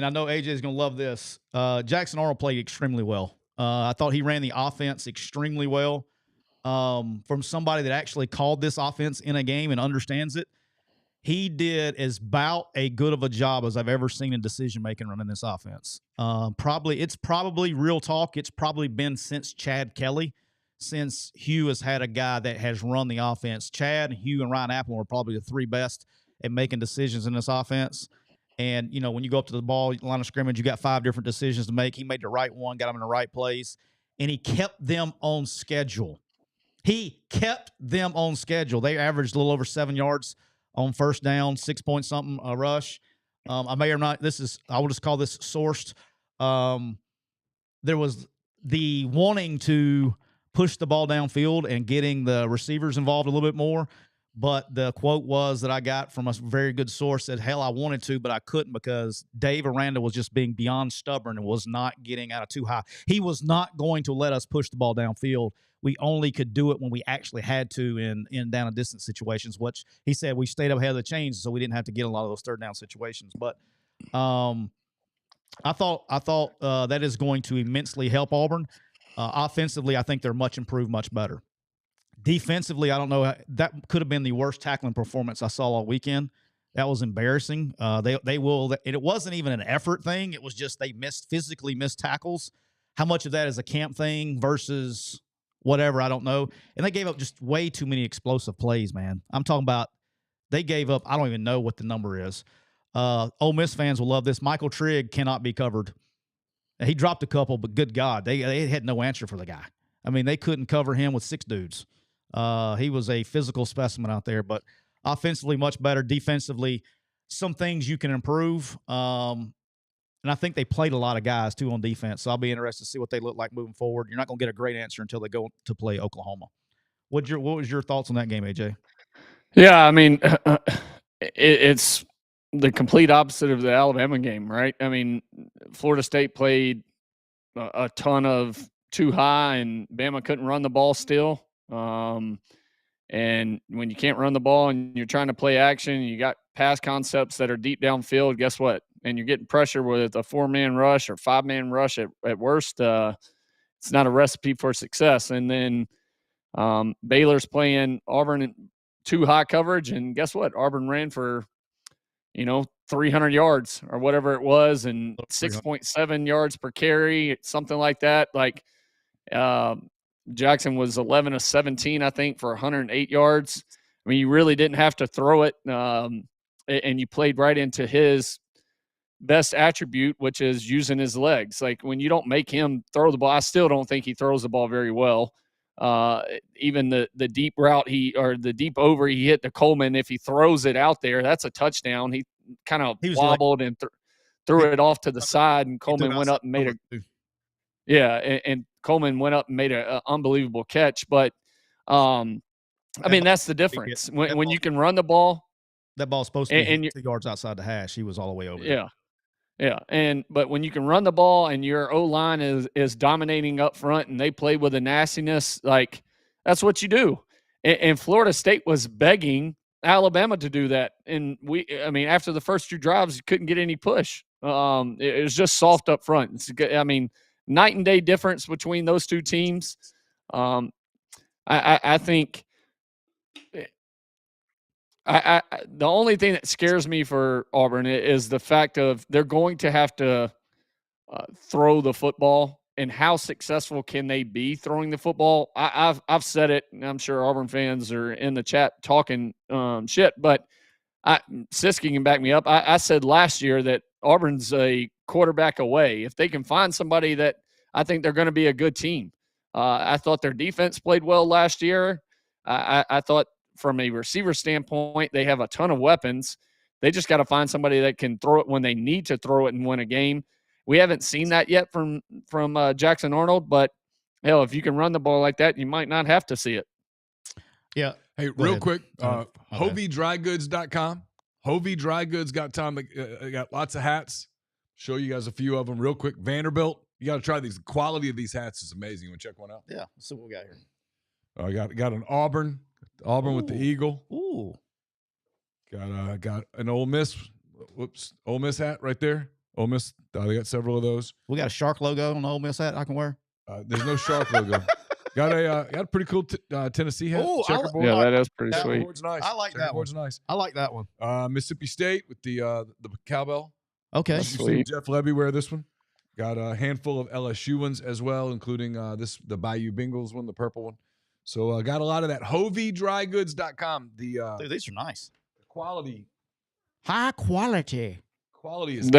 I know AJ is going to love this. Jackson Arnold played extremely well. I thought he ran the offense extremely well. From somebody that actually called this offense in a game and understands it, he did as about a good of a job as I've ever seen in decision-making running this offense. It's probably real talk. It's probably been since Chad Kelly, since Hugh has had a guy that has run the offense. Chad, Hugh, and Ryan Apple are probably the three best at making decisions in this offense. And, you know, when you go up to the ball line of scrimmage, you got 5 different decisions to make. He made the right one, got them in the right place, and he kept them on schedule. They averaged a little over 7 yards on first down, 6 point something a rush. I may or not. I will just call this sourced. There was the wanting to push the ball downfield and getting the receivers involved a little bit more. But the quote was that I got from a very good source that, hell, I wanted to, but I couldn't because Dave Aranda was just being beyond stubborn and was not getting out of too high. He was not going to let us push the ball downfield. We only could do it when we actually had to in down and distance situations, which he said we stayed up ahead of the chains, so we didn't have to get a lot of those third down situations. But I thought that is going to immensely help Auburn. Offensively, I think they're much improved, much better. Defensively, I don't know. That could have been the worst tackling performance I saw all weekend. That was embarrassing. They will. And it wasn't even an effort thing. It was just they physically missed tackles. How much of that is a camp thing versus whatever, I don't know. And they gave up just way too many explosive plays, man. I'm talking about they gave up. I don't even know what the number is. Ole Miss fans will love this. Michael Trigg cannot be covered. He dropped a couple, but good God, they had no answer for the guy. I mean, they couldn't cover him with 6 dudes. He was a physical specimen out there, but offensively much better. Defensively, some things you can improve. And I think they played a lot of guys, too, on defense. So I'll be interested to see what they look like moving forward. You're not going to get a great answer until they go to play Oklahoma. What was your thoughts on that game, AJ? Yeah, I mean, it's the complete opposite of the Alabama game, right? I mean, Florida State played a ton of too high, and Bama couldn't run the ball still. And when you can't run the ball and you're trying to play action, you got pass concepts that are deep downfield, guess what? And you're getting pressure with a 4-man rush or 5-man rush at worst. It's not a recipe for success. And then Baylor's playing Auburn in too high coverage, and guess what? Auburn ran for, 300 yards or whatever it was, and 6.7 yards per carry, something like that. Like Jackson was 11 of 17, I think, for 108 yards. I mean, you really didn't have to throw it, and you played right into his best attribute, which is using his legs. Like when you don't make him throw the ball, I still don't think he throws the ball very well. Even the deep route the deep over he hit to Coleman, if he throws it out there, that's a touchdown. He kind of wobbled and threw it off to the side, and Coleman went up and made and Coleman went up and made an unbelievable catch. But I mean, that's the difference when you can run the ball. That ball's supposed to be 2 yards outside the hash. He was all the way over there. Yeah. But when you can run the ball and your O-line is dominating up front and they play with a nastiness, like that's what you do. And Florida State was begging Alabama to do that. And after the first 2 drives, you couldn't get any push. It was just soft up front. Night and day difference between those 2 teams. I think the only thing that scares me for Auburn is the fact of they're going to have to throw the football, and how successful can they be throwing the football? I've said it, and I'm sure Auburn fans are in the chat talking shit, but Siskey can back me up. I said last year that Auburn's a quarterback away. If they can find somebody that I think they're going to be a good team. I thought their defense played well last year. I thought from a receiver standpoint, they have a ton of weapons. They just got to find somebody that can throw it when they need to throw it and win a game. We haven't seen that yet from Jackson Arnold, but hell, if you can run the ball like that, you might not have to see it. Yeah. Hey, real quick, HovDryGoods.com. Hov Dry Goods got lots of hats. Show you guys a few of them real quick. Vanderbilt, you got to try these. The quality of these hats is amazing. You want to check one out? Yeah. Let's see what we got here. Got an Auburn with the eagle. Ooh. Got an Ole Miss. Ole Miss hat right there. Ole Miss. They got several of those. We got a shark logo on the Ole Miss hat I can wear. There's no shark logo. Got a pretty cool Tennessee hat. Oh, checkerboard. Yeah, that is pretty sweet. Nice. I like that one. Nice. I like that one. Mississippi State with the cowbell. Okay. You've seen Jeff Levy wear this one. Got a handful of LSU ones as well, including the Bayou Bengals one, the purple one. So got a lot of that. HovDryGoods.com. Dude, these are nice. Quality. High quality. Quality is.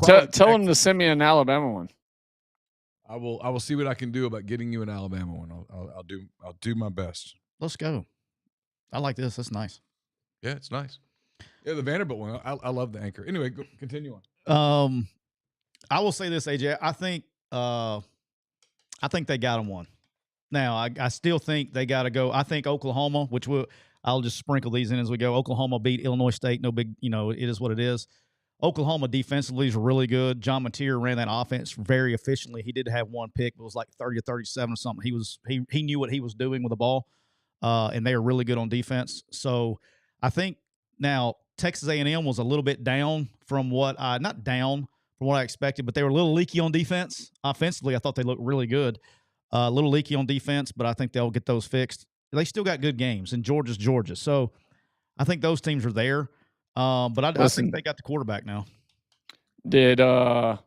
Tell them to send me an Alabama one. I will see what I can do about getting you an Alabama one. I'll do my best. Let's go. I like this. That's nice. Yeah, it's nice. Yeah, the Vanderbilt one. I love the anchor. Anyway, continue on. I will say this, AJ. I think they got them one. Now, I still think they got to go. I think Oklahoma, I'll just sprinkle these in as we go. Oklahoma beat Illinois State. No big, it is what it is. Oklahoma defensively is really good. John Mateer ran that offense very efficiently. He did have one pick, but it was like 30 or 37 or something. He knew what he was doing with the ball, and they are really good on defense. So I think now Texas A&M was a little bit down from what I expected, but they were a little leaky on defense. Offensively, I thought they looked really good. A little leaky on defense, but I think they'll get those fixed. They still got good games, and Georgia's Georgia. So I think those teams are there. But I think they got the quarterback now. Did all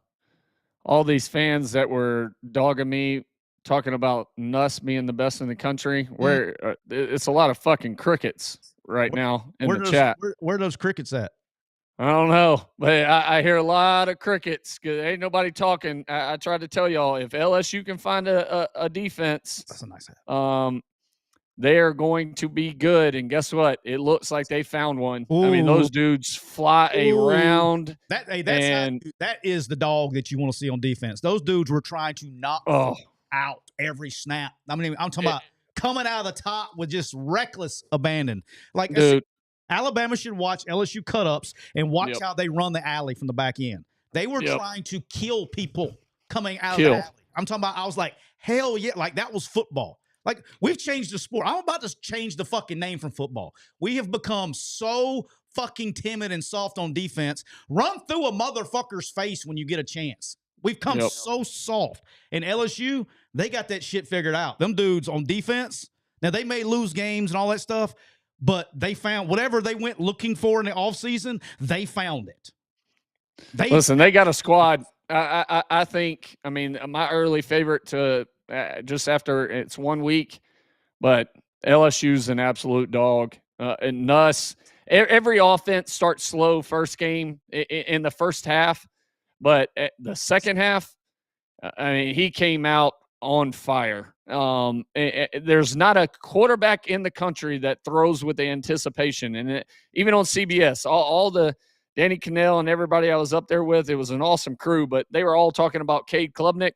these fans that were dogging me talking about Nuss being the best in the country, where it's a lot of fucking crickets now in the chat. Where are those crickets at? I don't know, but I hear a lot of crickets because ain't nobody talking. I tried to tell y'all, if LSU can find a defense, that's a nice hat. They are going to be good. And guess what? It looks like they found one. Ooh. I mean, those dudes fly around. That is the dog that you want to see on defense. Those dudes were trying to knock out every snap. I mean, I'm talking about coming out of the top with just reckless abandon. Like, dude, Alabama should watch LSU cut-ups and watch how they run the alley from the back end. They were trying to kill people coming out of the alley. I'm talking about, I was like, hell yeah. Like, that was football. Like, we've changed the sport. I'm about to change the fucking name from football. We have become so fucking timid and soft on defense. Run through a motherfucker's face when you get a chance. We've come so soft. And LSU, they got that shit figured out. Them dudes on defense, now they may lose games and all that stuff, but they found whatever they went looking for in the offseason, they found it. They got a squad. I think, my early favorite to just after it's 1 week, but LSU's an absolute dog. And Nuss, every offense starts slow first game in the first half, but the second half, he came out on fire. There's not a quarterback in the country that throws with the anticipation. And even on CBS, all the Danny Cannell and everybody I was up there with, it was an awesome crew, but they were all talking about Cade Klubnik.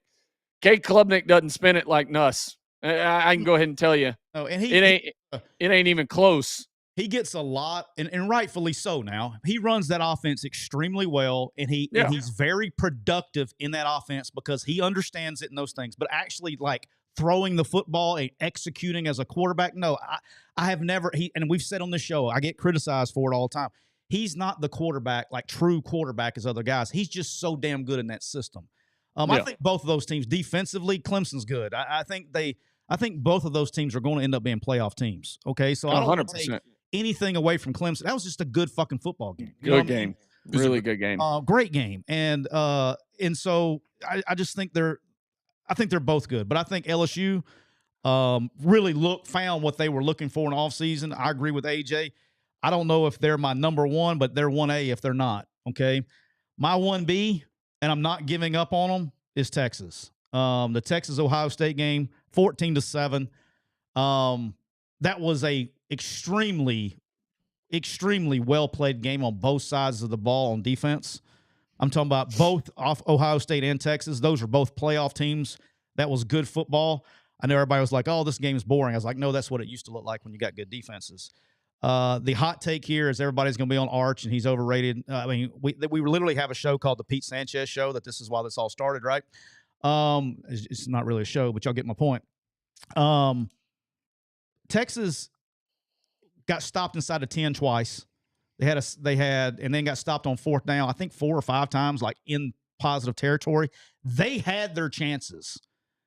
Cade Klubnik doesn't spin it like Nuss. I can go ahead and tell you. Oh, and it ain't even close. He gets a lot, and rightfully so now. He runs that offense extremely well, and he's very productive in that offense because he understands it and those things. But actually, like, throwing the football and executing as a quarterback? No, I have never. And we've said on this show, I get criticized for it all the time. He's not the quarterback, like true quarterback as other guys. He's just so damn good in that system. I think both of those teams defensively, Clemson's good. I think both of those teams are going to end up being playoff teams. Okay, so I don't want to take anything away from Clemson. That was just a good fucking football game. Good game. Really good game. Great game. And so I just think they're both good. But I think LSU really found what they were looking for in offseason. I agree with AJ. I don't know if they're my number one, but they're 1A if they're not. Okay. My 1B, and I'm not giving up on them, is Texas. The Texas-Ohio State game, 14-7. That was a extremely well-played game on both sides of the ball on defense. I'm talking about both Ohio State and Texas. Those are both playoff teams. That was good football. I know everybody was like, oh, this game is boring. I was like, no, that's what it used to look like when you got good defenses. The hot take here is everybody's going to be on Arch and he's overrated. I mean, we literally have a show called the Pete Sanchez Show that this is why this all started, right? It's not really a show, but y'all get my point. Texas got stopped inside of 10 twice. They had and then got stopped on fourth down, I think 4 or 5 times, like in positive territory. They had their chances.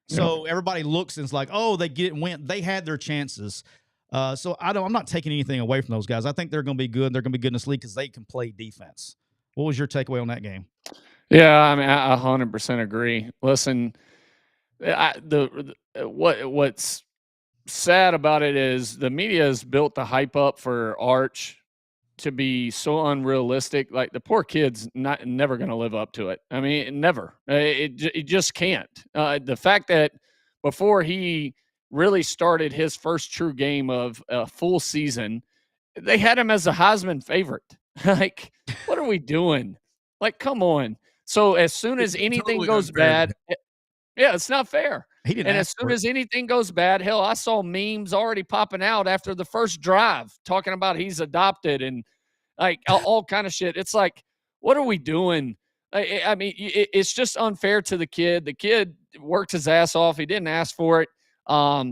So everybody looks and is like, oh, they get it and win. They had their chances. So I'm not taking anything away from those guys. I think they're going to be good. They're going to be good in this league because they can play defense. What was your takeaway on that game? Yeah, I mean, I 100% agree. Listen, what's sad about it is the media has built the hype up for Arch to be so unrealistic. Like, the poor kid's never going to live up to it. I mean, never. It just can't. The fact that before he really started his first true game of a full season, they had him as a Heisman favorite. Like, what are we doing? Like, come on. So as soon as anything goes bad, it's not fair. And as soon as anything goes bad, hell, I saw memes already popping out after the first drive talking about he's adopted and like all kind of shit. It's like, what are we doing? I mean, it's just unfair to the kid. The kid worked his ass off. He didn't ask for it. I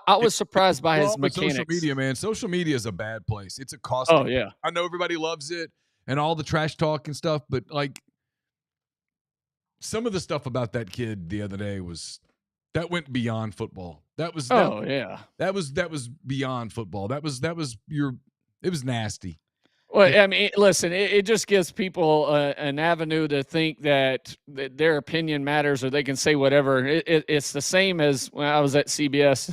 was surprised by his mechanics. Social media, man. Social media is a bad place. It's a cost. Oh, yeah. I know everybody loves it and all the trash talk and stuff, but like some of the stuff about that kid the other day that went beyond football. That was beyond football. It was nasty. Well, I mean, listen, it just gives people an avenue to think that their opinion matters or they can say whatever. It's the same as when I was at CBS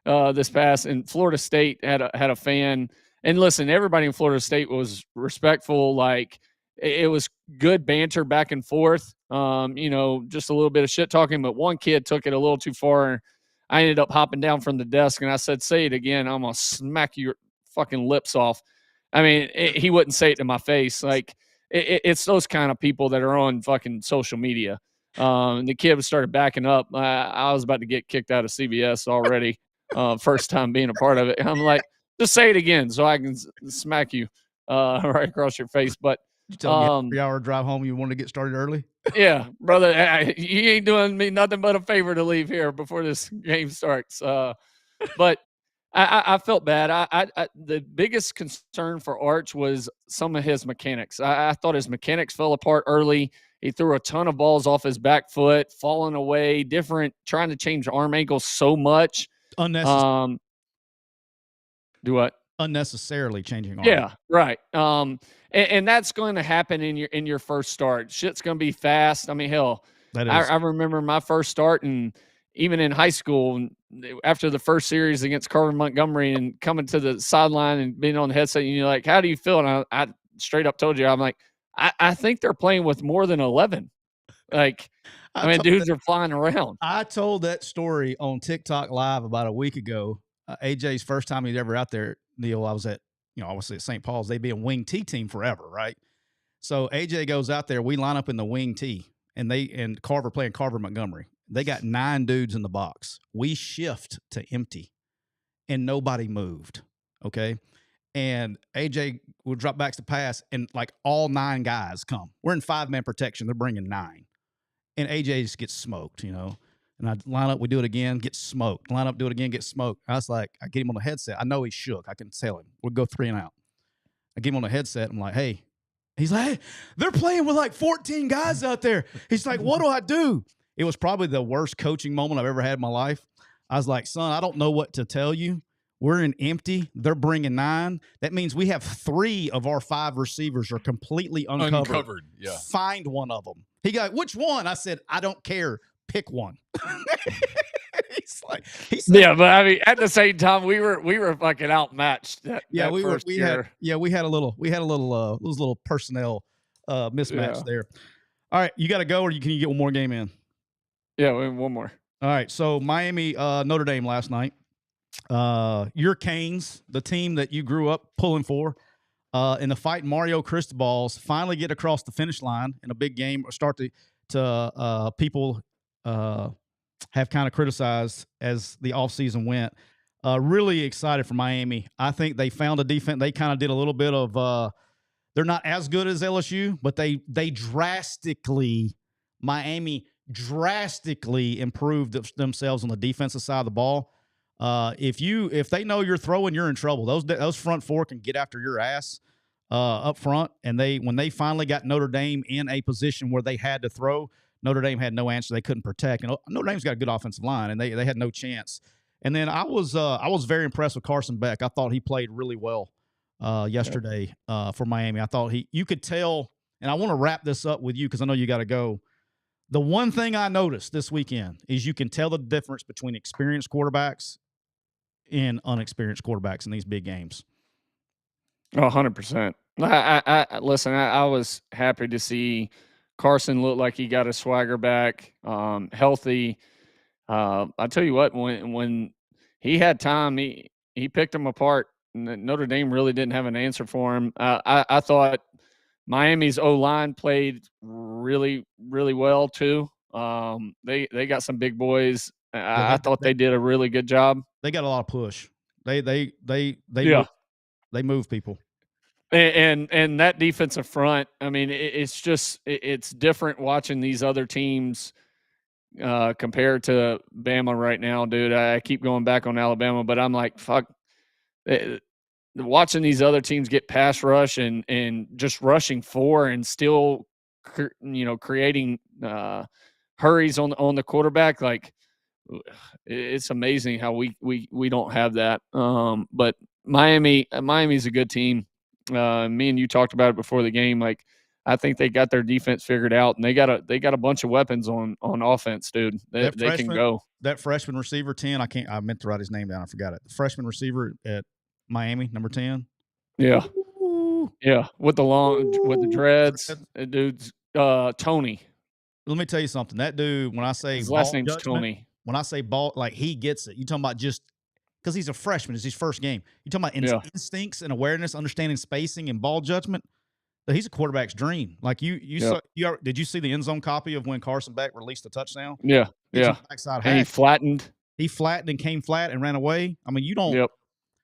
this past, and Florida State had a fan. And listen, everybody in Florida State was respectful. Like, it was good banter back and forth. Just a little bit of shit talking, but one kid took it a little too far. I ended up hopping down from the desk and I said, "Say it again. I'm going to smack your fucking lips off." I mean, he wouldn't say it to my face. Like, it's those kind of people that are on fucking social media. The kid started backing up. I was about to get kicked out of CBS already. First time being a part of it. I'm like, just say it again so I can smack you right across your face. But you tell me 3-hour drive home, you want to get started early? Yeah, brother, you ain't doing me nothing but a favor to leave here before this game starts. But I felt bad. The biggest concern for Arch was some of his mechanics. I thought his mechanics fell apart early. He threw a ton of balls off his back foot, falling away, trying to change arm angles so much. Unnecessary. Do what? Unnecessarily changing arm. Yeah, right. And that's going to happen in your first start. Shit's going to be fast. I mean, hell, I remember my first start, and even in high school, after the first series against Carver Montgomery and coming to the sideline and being on the headset, and you're like, how do you feel? And I straight up told you, I'm like, I think they're playing with more than 11. Like, I mean, dudes are flying around. I told that story on TikTok Live about a week ago. AJ's first time he's ever out there, Neal, I was at, obviously at St. Paul's. They'd be a wing T team forever, right? So AJ goes out there. We line up in the wing T, and Carver playing Carver Montgomery. They got 9 dudes in the box. We shift to empty, and nobody moved, okay? And AJ will drop back to pass, and like all 9 guys come. We're in 5-man protection. They're bringing 9. And AJ just gets smoked, And And I line up, we do it again, get smoked. Line up, do it again, get smoked. I was like, I get him on the headset. I know he's shook. I can tell him. We'll go 3 and out. I get him on the headset. I'm like, hey. He's like, hey, they're playing with like 14 guys out there. He's like, what do I do? It was probably the worst coaching moment I've ever had in my life. I was like, son, I don't know what to tell you. We're in empty. They're bringing 9. That means we have 3 of our 5 receivers are completely uncovered. Yeah. Find one of them. He got, which one? I said, I don't care. Pick one. he said, yeah, but I mean, at the same time, we were fucking outmatched. We had a little personnel mismatch there. All right, you got to go, or can you get one more game in? Yeah, one more. All right, so Miami, Notre Dame last night. Your Canes, the team that you grew up pulling for, in the fight, Mario Cristobal's finally get across the finish line in a big game, or start to people have kind of criticized as the offseason went. Really excited for Miami. I think they found a defense. They kind of did a little bit of they're not as good as LSU, but Miami drastically improved themselves on the defensive side of the ball. If they know you're throwing, you're in trouble. Those front 4 can get after your ass up front. And when they finally got Notre Dame in a position where they had to throw, Notre Dame had no answer. They couldn't protect. And Notre Dame's got a good offensive line, and they had no chance. And then I was very impressed with Carson Beck. I thought he played really well yesterday for Miami. I thought you could tell, and I want to wrap this up with you because I know you got to go. The one thing I noticed this weekend is you can tell the difference between experienced quarterbacks and unexperienced quarterbacks in these big games. 100%. Listen, I was happy to see Carson looked like he got his swagger back, healthy. I tell you what, when he had time, he picked them apart. Notre Dame really didn't have an answer for him. I thought Miami's O-line played really, really well too. They got some big boys. I thought they did a really good job. They got a lot of push. They move people. And that defensive front, I mean, it's different watching these other teams compared to Bama right now, dude. I keep going back on Alabama, but I'm like, fuck. Watching these other teams get pass rush and just rushing 4 and still, creating hurries on the quarterback, like it's amazing how we don't have that. But Miami's a good team. Me and you talked about it before the game. Like, I think they got their defense figured out, and they got a bunch of weapons on offense, dude. They can go. That freshman receiver 10, I meant to write his name down. I forgot it. The freshman receiver at Miami, number 10. Yeah. Ooh. Yeah. With the dreads. Dude's Tony. Let me tell you something. That dude, when I say his last name's Tony. When I say ball, like, he gets it. You talking about just because he's a freshman, it's his first game. You talking about instincts and awareness, understanding spacing and ball judgment. He's a quarterback's dream. Like did you see the end zone copy of when Carson Beck released the touchdown? Yeah. And he flattened. He flattened and came flat and ran away. I mean, you don't.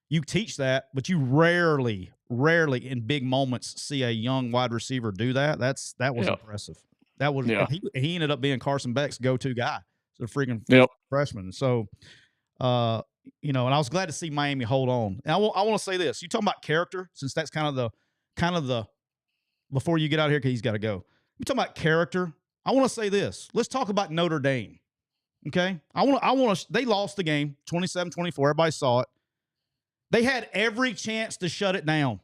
You teach that, but you rarely in big moments see a young wide receiver do that. That was impressive. That was he ended up being Carson Beck's go-to guy. So freaking freshman. So, and I was glad to see Miami hold on. And I want to say this. You talking about character, since that's kind of the before you get out of here, because he's got to go. You talking about character. I want to say this. Let's talk about Notre Dame. Okay, I want to. They lost the game 27-24. Everybody saw it. They had every chance to shut it down.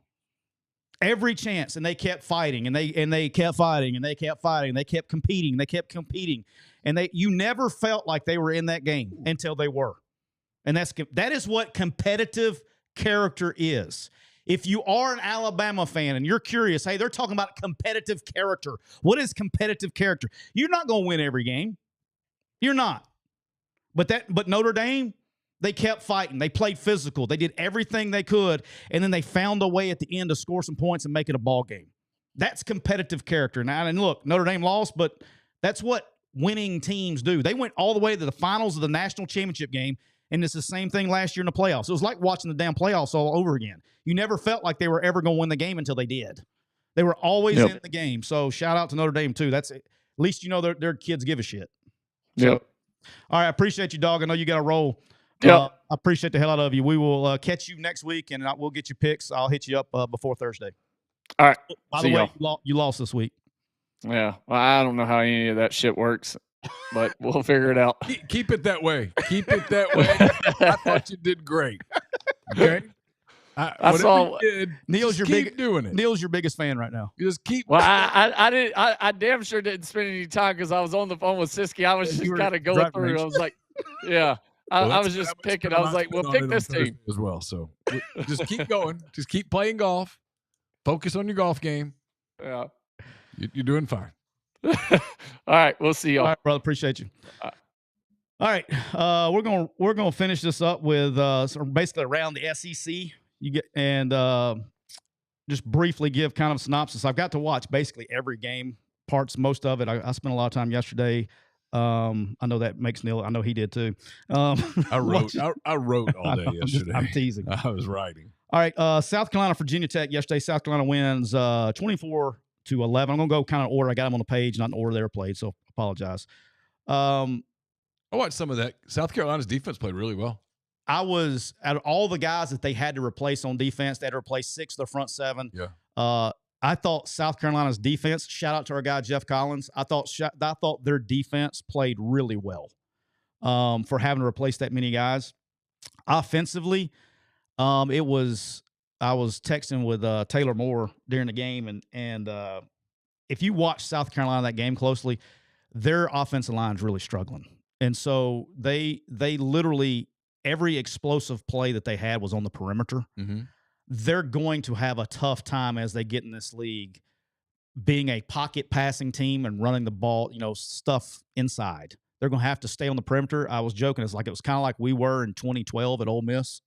Every chance, and they kept fighting, and they kept fighting, and they kept fighting, and they kept competing, and you never felt like they were in that game until they were. And that is what competitive character is. If you are an Alabama fan and you're curious, hey, they're talking about competitive character. What is competitive character? You're not going to win every game. You're not. But Notre Dame, they kept fighting. They played physical. They did everything they could, and then they found a way at the end to score some points and make it a ball game. That's competitive character. Now, and look, Notre Dame lost, but that's what winning teams do. They went all the way to the finals of the national championship game, and it's the same thing last year in the playoffs. It was like watching the damn playoffs all over again. You never felt like they were ever going to win the game until they did. They were always in the game. So shout out to Notre Dame too. That's at least their kids give a shit. So, All right, I appreciate you, dog. I know you got to roll. Yep. I appreciate the hell out of you. We will catch you next week, and we'll get your picks. I'll hit you up before Thursday. All right. By See the way, y'all. you lost this week. Yeah. Well, I don't know how any of that shit works, but we'll figure it out. Keep it that way. Keep it that way. I thought you did great. Okay. I saw Neal's your keep doing it. Neal's your biggest fan right now. You just keep. Well, I damn sure didn't spend any time because I was on the phone with Siskey. I was just kind of going through. I was like, yeah. I was just picking. I was like, well, pick this team as well. So just keep going. Just keep playing golf. Focus on your golf game. Yeah. You're doing fine. All right. We'll see y'all. All right, brother. Appreciate you. All right. We're gonna finish this up with basically around the SEC. You get just briefly give kind of a synopsis. I've got to watch basically every game, most of it. I spent a lot of time yesterday. I know that makes Neal. I know he did too. I wrote all day yesterday. I'm teasing. I was writing. All right. South Carolina, Virginia Tech yesterday. South Carolina wins 24-11. I'm gonna go kind of order. I got them on the page, not in order they were played. So apologize. I watched some of that. South Carolina's defense played really well. I was out of all the guys that they had to replace on defense, they had to replace 6 of their front 7. Yeah. I thought South Carolina's defense, shout out to our guy Jeff Collins, I thought their defense played really well for having to replace that many guys. Offensively, I was texting with Taylor Moore during the game, and if you watch South Carolina that game closely, their offensive line is really struggling. And so they literally every explosive play that they had was on the perimeter. Mm-hmm. They're going to have a tough time as they get in this league being a pocket passing team and running the ball, stuff inside. They're going to have to stay on the perimeter. I was joking. It was kind of like we were in 2012 at Ole Miss.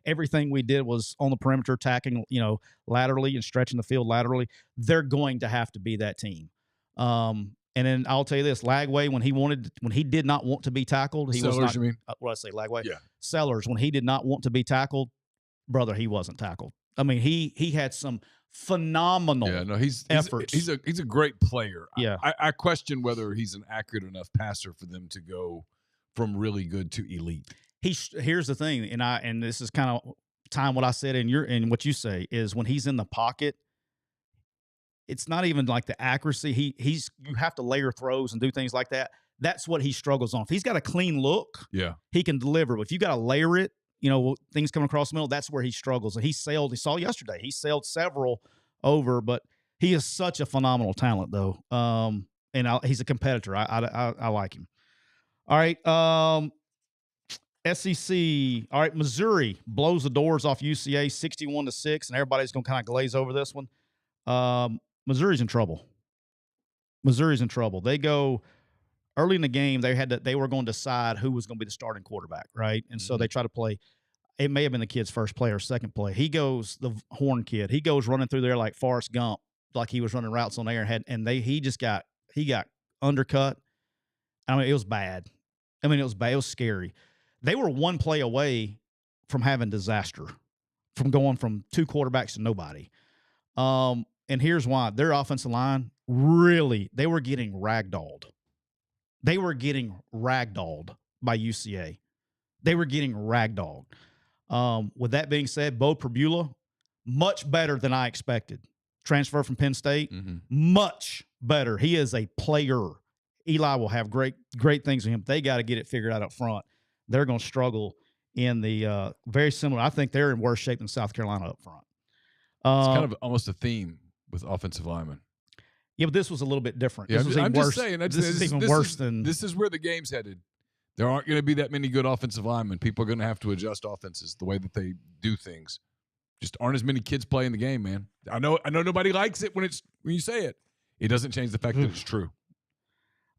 Everything we did was on the perimeter, attacking, laterally and stretching the field laterally. They're going to have to be that team. And then I'll tell you this: Lagway, when he did not want to be tackled, he Sellers, was not. You mean? What did I say, Lagway? Yeah. Sellers, when he did not want to be tackled, brother, he wasn't tackled. I mean, he had some phenomenal efforts. He's a great player. Yeah. I question whether he's an accurate enough passer for them to go from really good to elite. Here's the thing, and this is kind of time what I said and what you say is when he's in the pocket. It's not even like the accuracy. You have to layer throws and do things like that. That's what he struggles on. If he's got a clean look, yeah, he can deliver. But if you got to layer it, things coming across the middle, that's where he struggles. And he saw yesterday. He sailed several over, but he is such a phenomenal talent, though. He's a competitor. I like him. All right. SEC. All right. Missouri blows the doors off UCA 61-6, and everybody's going to kind of glaze over this one. Missouri's in trouble. They go early in the game. They were going to decide who was going to be the starting quarterback, right? And so they try to play. It may have been the kid's first play or second play. He goes, the Horn kid. He goes running through there like Forrest Gump, like he was running routes on air. He got undercut. I mean, it was bad. It was scary. They were one play away from having disaster, from going from 2 quarterbacks to nobody. And here's why. Their offensive line, really, they were getting ragdolled. They were getting ragdolled by UCA. They were getting ragdolled. With that being said, Bo Pribula, much better than I expected. Transfer from Penn State, much better. He is a player. Eli will have great things with him. They got to get it figured out up front. They're going to struggle in the very similar. I think they're in worse shape than South Carolina up front. It's kind of almost a theme with offensive linemen. Yeah, but this was a little bit different. Yeah, this was even worse. Just saying, this is even worse than. This is where the game's headed. There aren't going to be that many good offensive linemen. People are going to have to adjust offenses the way that they do things. Just aren't as many kids playing the game, man. I know nobody likes it when you say it. It doesn't change the fact that it's true.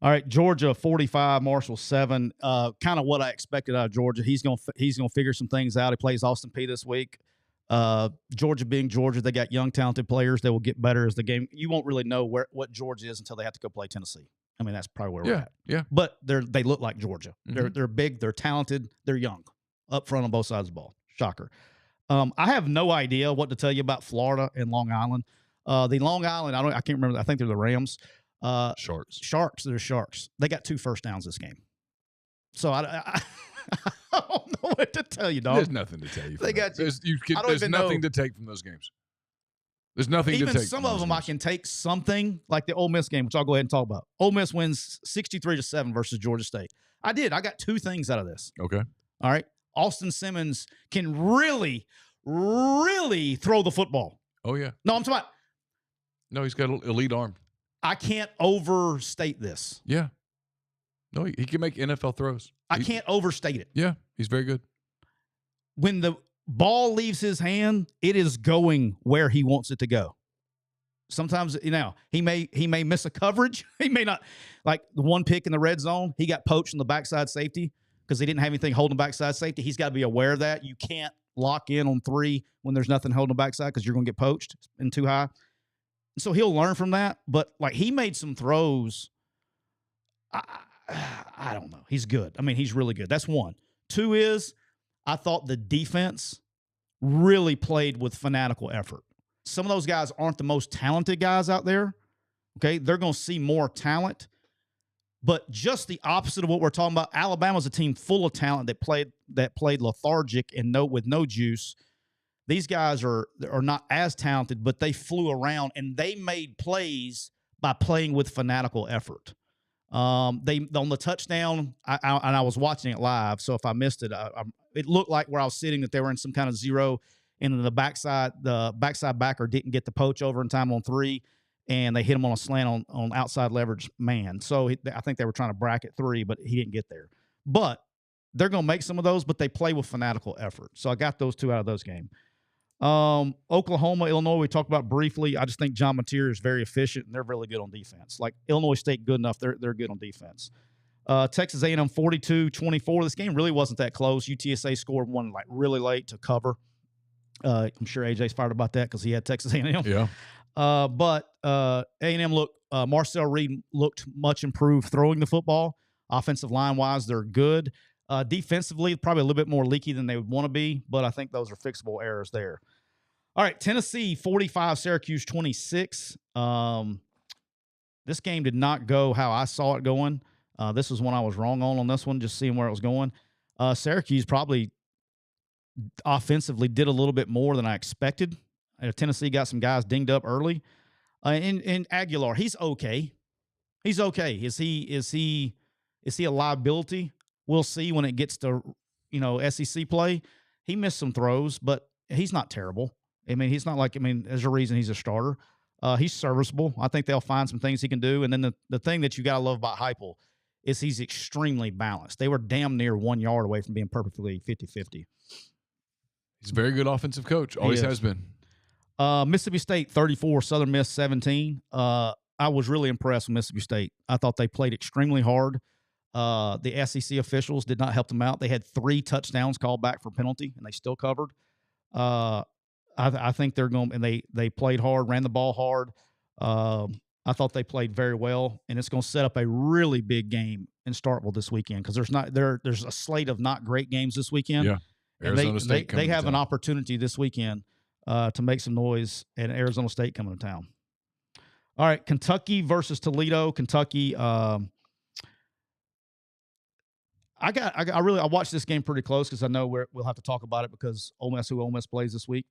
All right, Georgia 45, Marshall 7. Kind of what I expected out of Georgia. He's gonna figure some things out. He plays Austin Peay this week. Georgia being Georgia, they got young, talented players. They will get better as the game. You won't really know what Georgia is until they have to go play Tennessee. I mean, that's probably where we're at. Yeah. But they look like Georgia. They're big. They're talented. They're young. Up front on both sides of the ball. Shocker. I have no idea what to tell you about Florida and Long Island. The Long Island, I can't remember. I think they're the Rams. Sharks. They're Sharks. They got 2 first downs this game. So I don't know what to tell you, dog. There's nothing to tell you. They got you. There's nothing to take from those games. There's nothing to take. Even some of them, I can take something like the Ole Miss game, which I'll go ahead and talk about. Ole Miss wins 63-7 versus Georgia State. I got 2 things out of this. Okay. All right. Austin Simmons can really, really throw the football. Oh, yeah. No, I'm talking about. No, he's got an elite arm. I can't overstate this. Yeah. No, he can make NFL throws. I can't overstate it. Yeah, he's very good. When the ball leaves his hand, it is going where he wants it to go. Sometimes, he may miss a coverage. He may not, like the one pick in the red zone, he got poached in the backside safety because he didn't have anything holding backside safety. He's got to be aware of that. You can't lock in on 3 when there's nothing holding backside because you're going to get poached and too high. So he'll learn from that. But like he made some throws. I don't know. He's good. I mean, he's really good. That's 1. 2 is I thought the defense really played with fanatical effort. Some of those guys aren't the most talented guys out there. Okay. They're going to see more talent, but just the opposite of what we're talking about. Alabama's a team full of talent that played lethargic and with no juice. These guys are not as talented, but they flew around and they made plays by playing with fanatical effort. On the touchdown, I was watching it live, so if I missed it, it looked like where I was sitting that they were in some kind of zero, and the backside backer didn't get the poach over in time on 3, and they hit him on a slant on outside leverage man. So I think they were trying to bracket 3, but he didn't get there. But they're going to make some of those, but they play with fanatical effort. So I got those 2 out of those games. Oklahoma, Illinois, we talked about briefly. I just think John Mateer is very efficient, and they're really good on defense. Like Illinois State, good enough. They're good on defense. Texas A&M 42-24. This game really wasn't that close. UTSA scored one like really late to cover. I'm sure AJ's fired about that because he had Texas A&M. Yeah. But A&M Marcel Reed looked much improved throwing the football. Offensive line-wise, they're good. Defensively, probably a little bit more leaky than they would want to be, but I think those are fixable errors there. All right, Tennessee 45, Syracuse 26. This game did not go how I saw it going. This was one I was wrong on this one, just seeing where it was going. Syracuse probably offensively did a little bit more than I expected. Tennessee got some guys dinged up early. And Aguilar, he's okay. He's okay. Is he a liability? We'll see when it gets to, SEC play. He missed some throws, but he's not terrible. I mean, he's not like, there's a reason he's a starter. He's serviceable. I think they'll find some things he can do. And then the thing that you got to love about Heupel is he's extremely balanced. They were damn near 1 yard away from being perfectly 50-50. He's a very good offensive coach. Always has been. Mississippi State 34, Southern Miss 17. I was really impressed with Mississippi State. I thought they played extremely hard. The SEC officials did not help them out. They had 3 touchdowns called back for penalty, and they still covered. I think they're going, and they played hard, ran the ball hard. I thought they played very well, and it's going to set up a really big game in Starkville this weekend because there's a slate of not great games this weekend. Yeah, Arizona State. They have an opportunity this weekend to make some noise, and Arizona State coming to town. All right, Kentucky versus Toledo. Kentucky. I watched this game pretty close because I know we'll have to talk about it because Ole Miss plays this week.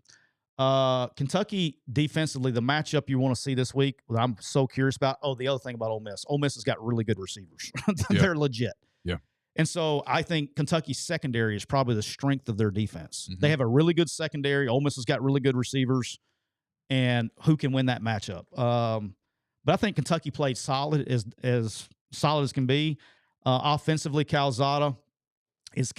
Kentucky defensively, the matchup you want to see this week, that I'm so curious about. Oh, the other thing about Ole Miss has got really good receivers. They're legit. Yeah. And so I think Kentucky's secondary is probably the strength of their defense. Mm-hmm. They have a really good secondary. Ole Miss has got really good receivers, and who can win that matchup? But I think Kentucky played solid as solid as can be. Offensively, Calzada is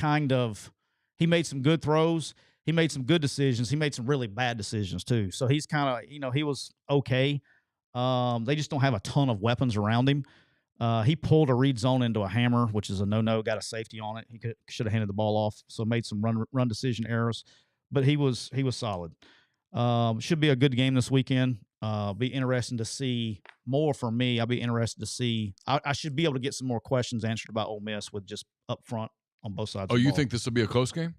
he made some good throws. He made some good decisions. He made some really bad decisions too. So he's kind of, he was okay. They just don't have a ton of weapons around him. He pulled a read zone into a hammer, which is a no-no, got a safety on it. He should have handed the ball off, so made some run decision errors. But he was solid. Should be a good game this weekend. Be interesting to see more from me. I'll be interested to see. I should be able to get some more questions answered about Ole Miss with just up front on both sides. Oh, you think this will be a close game?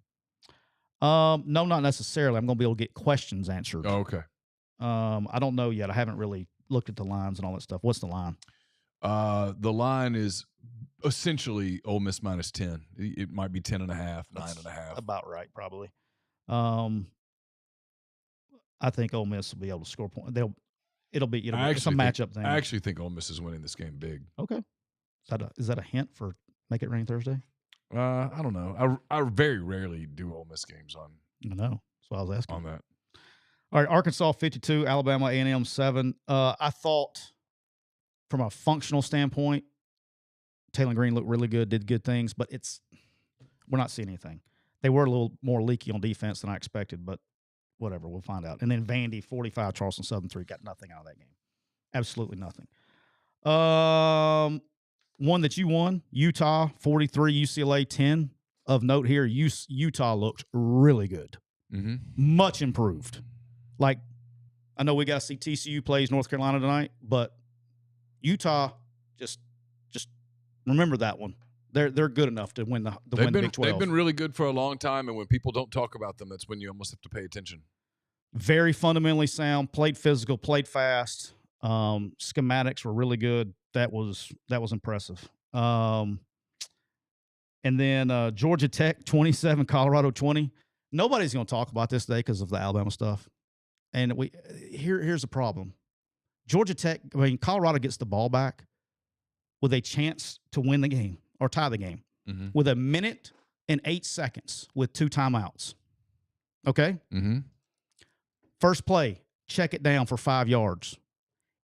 No, not necessarily. I'm going to be able to get questions answered. Oh, okay. I don't know yet. I haven't really looked at the lines and all that stuff. What's the line? The line is essentially Ole Miss minus 10. It might be 10.5, 9.5. About right, probably. I think Ole Miss will be able to score points. It's a matchup thing. I actually think Ole Miss is winning this game big. Okay. Is that a hint for Make It Rain Thursday? I don't know. I very rarely do Ole Miss games on. I know. That's what I was asking. On that. All right, Arkansas 52, Alabama A&M 7. I thought from a functional standpoint, Taylor Green looked really good, did good things, but we're not seeing anything. They were a little more leaky on defense than I expected, but whatever, we'll find out. And then Vandy 45, Charleston Southern 3, got nothing out of that game. Absolutely nothing. One that you won, Utah 43, UCLA 10. Of note here, Utah looked really good. Mm-hmm. Much improved. Like, I know we got to see TCU plays North Carolina tonight, but Utah, just remember that one. They're good enough to win the Big 12. They've been really good for a long time, and when people don't talk about them, that's when you almost have to pay attention. Very fundamentally sound, played physical, played fast. Schematics were really good. That was impressive. And then Georgia Tech 27, Colorado 20. Nobody's going to talk about this today because of the Alabama stuff. And here's the problem. Colorado gets the ball back with a chance to win the game or tie the game with 1 minute and 8 seconds with 2 timeouts. Okay? Mm-hmm. First play, check it down for 5 yards.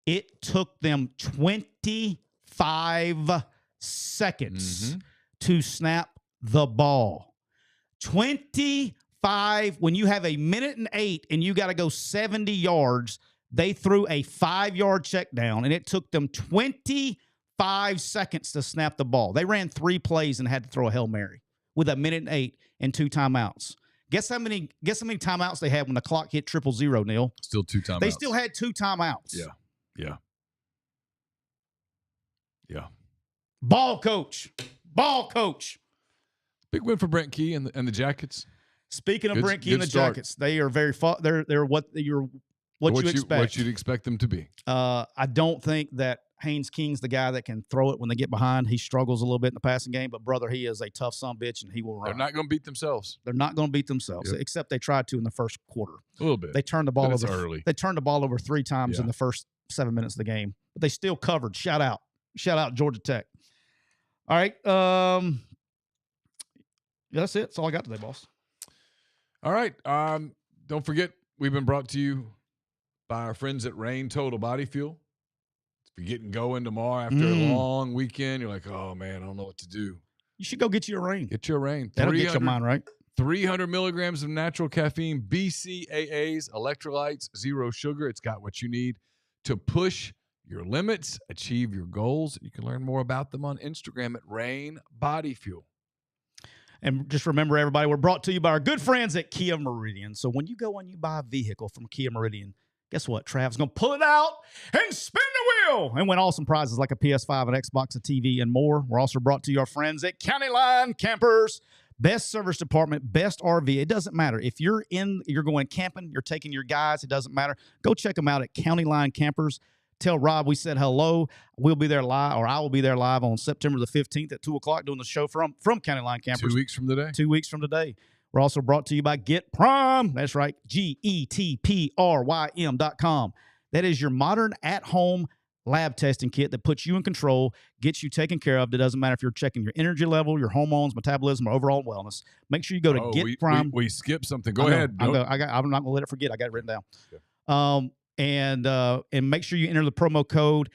It took them 25 seconds to snap the ball. 25. When you have 1 minute and 8 and you got to go 70 yards, they threw a 5-yard check down, and it took them 25 seconds to snap the ball. They ran 3 plays and had to throw a Hail Mary with 1 minute and 8 and 2 timeouts. Guess how many timeouts they had when the clock hit 000, Neal? Still 2 timeouts. They still had 2 timeouts. Yeah. Ball coach. Big win for Brent Key and the Jackets. Speaking of Brent Key and the Jackets, they are they're what you expect. What you'd expect them to be. I don't think that Haynes King's the guy that can throw it when they get behind. He struggles a little bit in the passing game, but brother, he is a tough sumbitch, and he will run. They're not going to beat themselves. Except they tried to in the first quarter. A little bit. They turned the ball over early. They turned the ball over 3 times in the first 7 minutes of the game, but they still covered. Shout out Georgia Tech. All right, that's it. That's all I got today, boss. All right. Don't forget, we've been brought to you by our friends at Rain Total Body Fuel. If you're getting going tomorrow after a long weekend, you're like, oh, man, I don't know what to do. You should go get you a Rain. Get you a Rain. That'll get your mind right. 300 milligrams of natural caffeine, BCAAs, electrolytes, 0 sugar. It's got what you need to push your limits, achieve your goals. You can learn more about them on Instagram at Rain Body Fuel. And just remember, everybody, we're brought to you by our good friends at Kia Meridian. So when you go and you buy a vehicle from Kia Meridian, guess what? Trav's going to pull it out and spin the wheel and win awesome prizes like a PS5, an Xbox, a TV, and more. We're also brought to you our friends at County Line Campers. Best service department, best RV. It doesn't matter. If you're going camping, you're taking your guys, it doesn't matter. Go check them out at County Line Campers. Tell Rob we said hello. We'll be there live, or I will be there live on September the 15th at 2 o'clock doing the show from County Line Campers. 2 weeks from today. 2 weeks from today. We're also brought to you by Get Prime. That's right, GETPRYM.com. That is your modern at-home lab testing kit that puts you in control, gets you taken care of. It doesn't matter if you're checking your energy level, your hormones, metabolism, or overall wellness. Make sure you go to Get Prime. We skipped something. Go ahead. I'm not going to let it forget. I got it written down. Okay. And make sure you enter the promo code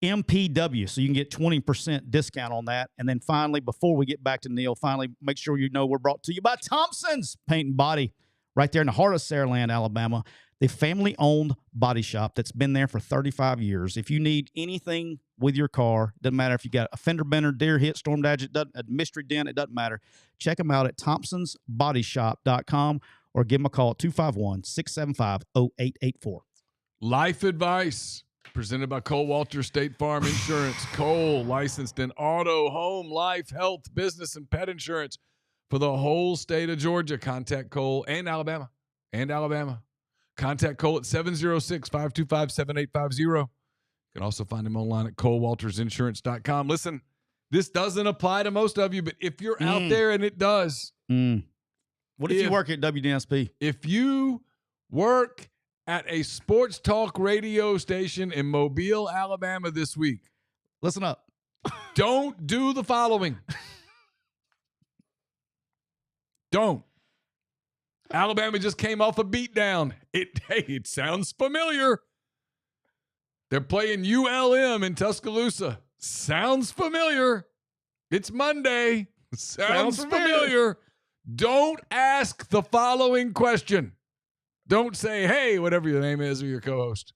MPW so you can get 20% discount on that. And then finally, before we get back to Neal, make sure you know we're brought to you by Thompson's Paint and Body right there in the heart of Saraland, Alabama. The family-owned body shop that's been there for 35 years. If you need anything with your car, doesn't matter if you got a fender bender, deer hit, storm damage, a mystery dent, it doesn't matter. Check them out at thompsonsbodyshop.com or give them a call at 251-675-0884. Life advice presented by Cole Walter State Farm Insurance. Cole, licensed in auto, home, life, health, business, and pet insurance for the whole state of Georgia. Contact Cole and Alabama. Contact Cole at 706-525-7850. You can also find him online at colewaltersinsurance.com. Listen, This doesn't apply to most of you, but if you're out there and it does. What if you work at WNSP? If you work at a sports talk radio station in Mobile, Alabama this week, listen up. Don't do the following. Don't. Alabama just came off a beatdown. It sounds familiar. They're playing ULM in Tuscaloosa. Sounds familiar. It's Monday. Sounds familiar. Don't ask the following question. Don't say, hey, whatever your name is or your co-host.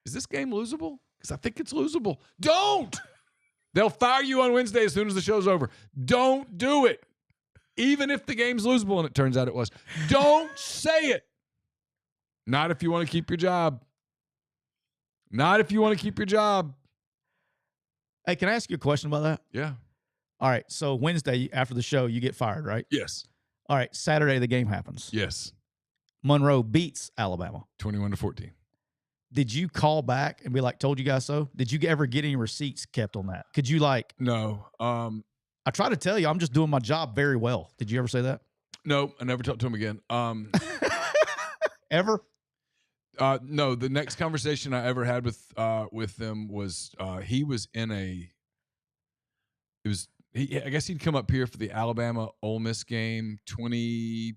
Is this game losable? Because I think it's losable. Don't. They'll fire you on Wednesday as soon as the show's over. Don't do it. Even if the game's losable, and it turns out it was. Don't say it. Not if you want to keep your job. Not if you want to keep your job. Hey, can I ask you a question about that? Yeah. All right. So Wednesday after the show, you get fired, right? Yes. All right. Saturday, the game happens. Yes. Monroe beats Alabama. 21-14. Did you call back and be like, told you guys so? Did you ever get any receipts kept on that? Could you like? No. I try to tell you, I'm just doing my job very well. Did you ever say that? No, I never talked to him again. Ever? No, the next conversation I ever had with them was he was in a. It was I guess he'd come up here for the Alabama Ole Miss game. It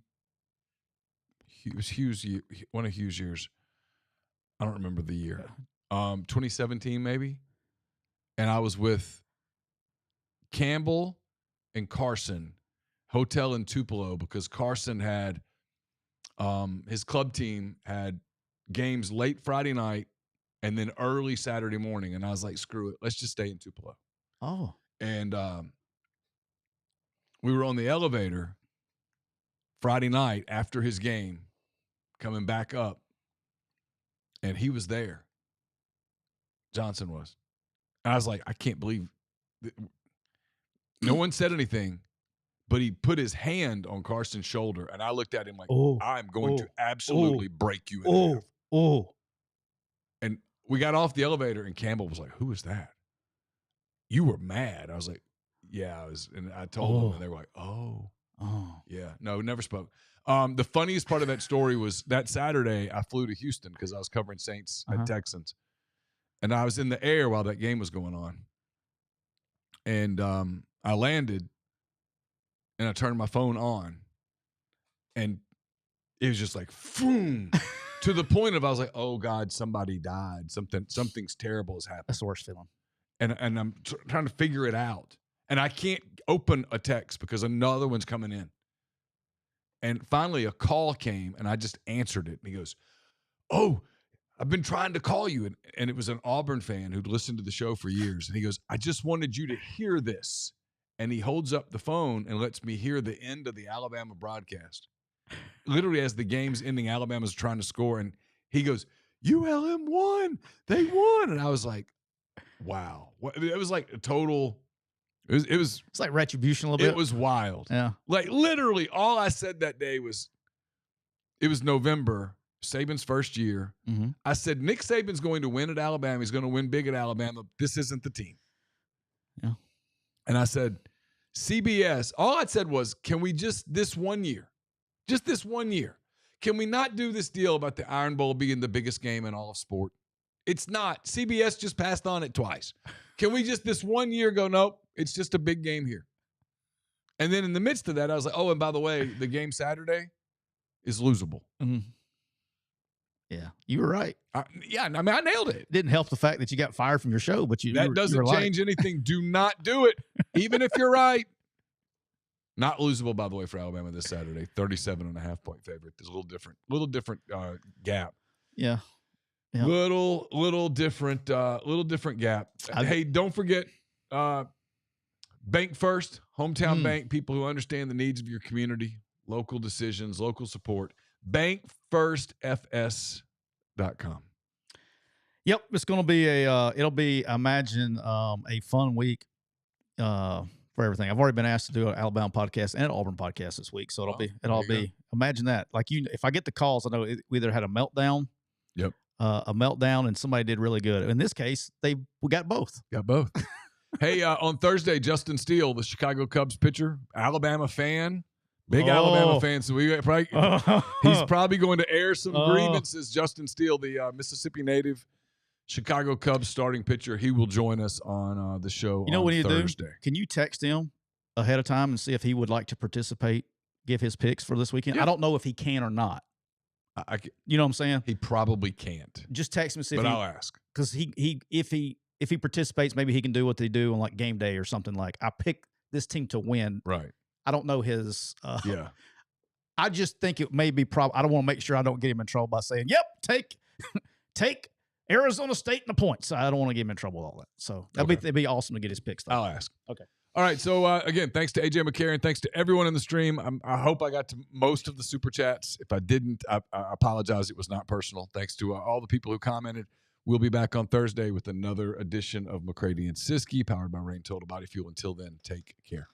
was Hugh's year, one of Hugh's years. I don't remember the year. 2017 maybe, and I was with Campbell and Carson, hotel in Tupelo, because Carson had his club team had games late Friday night and then early Saturday morning. And I was like, screw it. Let's just stay in Tupelo. Oh. And we were on the elevator Friday night after his game coming back up. And he was there. Johnson was. And I was like, I can't believe no one said anything, but he put his hand on Carson's shoulder. And I looked at him like, I'm going to absolutely break you in half. And we got off the elevator, and Campbell was like, who is that? You were mad. I was like, yeah, I was. And I told them, and they were like, oh. Yeah. No, never spoke. The funniest part of that story was that Saturday I flew to Houston because I was covering Saints and Texans. And I was in the air while that game was going on. And I landed, and I turned my phone on, and it was just like, boom, to the point of I was like, oh, God, somebody died. Something's terrible has happened. That's the worst feeling. And I'm trying to figure it out. And I can't open a text because another one's coming in. And finally a call came, and I just answered it. And he goes, oh, I've been trying to call you. And it was an Auburn fan who'd listened to the show for years. And he goes, I just wanted you to hear this. And he holds up the phone and lets me hear the end of the Alabama broadcast. Literally, as the game's ending, Alabama's trying to score. And he goes, ULM won. They won. And I was like, wow. It was like a total. It's like retribution a little bit. It was wild. Yeah. Like literally all I said that day was, it was November, Saban's first year. Mm-hmm. I said, Nick Saban's going to win at Alabama. He's going to win big at Alabama. This isn't the team. Yeah. And I said, CBS, all I said was, can we just this 1 year, can we not do this deal about the Iron Bowl being the biggest game in all of sport? It's not. CBS just passed on it twice. Can we just this 1 year go, nope, it's just a big game here. And then in the midst of that, I was like, oh, and by the way, the game Saturday is losable. Mm-hmm. Yeah, you were right. I nailed it. Didn't help the fact that you got fired from your show, but that doesn't change anything. Do not do it, even if you're right. Not losable, by the way, for Alabama this Saturday. 37.5-point favorite. There's a little different gap. Yeah. Yeah. Little different gap. Hey, don't forget, Bank First, hometown bank, people who understand the needs of your community, local decisions, local support. BankFirstFS.com. Yep, it's going to be imagine a fun week for everything. I've already been asked to do an Alabama podcast and an Auburn podcast this week, so it'll be imagine that. Like if I get the calls, I know we either had a meltdown. Yep. A meltdown, and somebody did really good. In this case, we got both. Hey, on Thursday, Justin Steele, the Chicago Cubs pitcher, Alabama fan, big Alabama fan. So he's probably going to air some grievances. Justin Steele, the Mississippi native, Chicago Cubs starting pitcher, he will join us on the show. You know what you Thursday. do? Can you text him ahead of time and see if he would like to participate, give his picks for this weekend? Yeah. I don't know if he can or not. You know what I'm saying? He probably can't. Just text him and see. But I'll ask, because if he participates, maybe he can do what they do on like game day or something. Like, I picked this team to win. Right. I don't know his. Yeah. I just think it may be I don't want to make sure I don't get him in trouble by saying, "Yep, take Arizona State in the points." I don't want to get him in trouble with all that. So that'd be awesome to get his picks. I'll ask. Okay. All right. So, again, thanks to AJ McCarron. Thanks to everyone in the stream. I hope I got to most of the super chats. If I didn't, I apologize. It was not personal. Thanks to all the people who commented. We'll be back on Thursday with another edition of McCready and Siskey, powered by Rain Total Body Fuel. Until then, take care.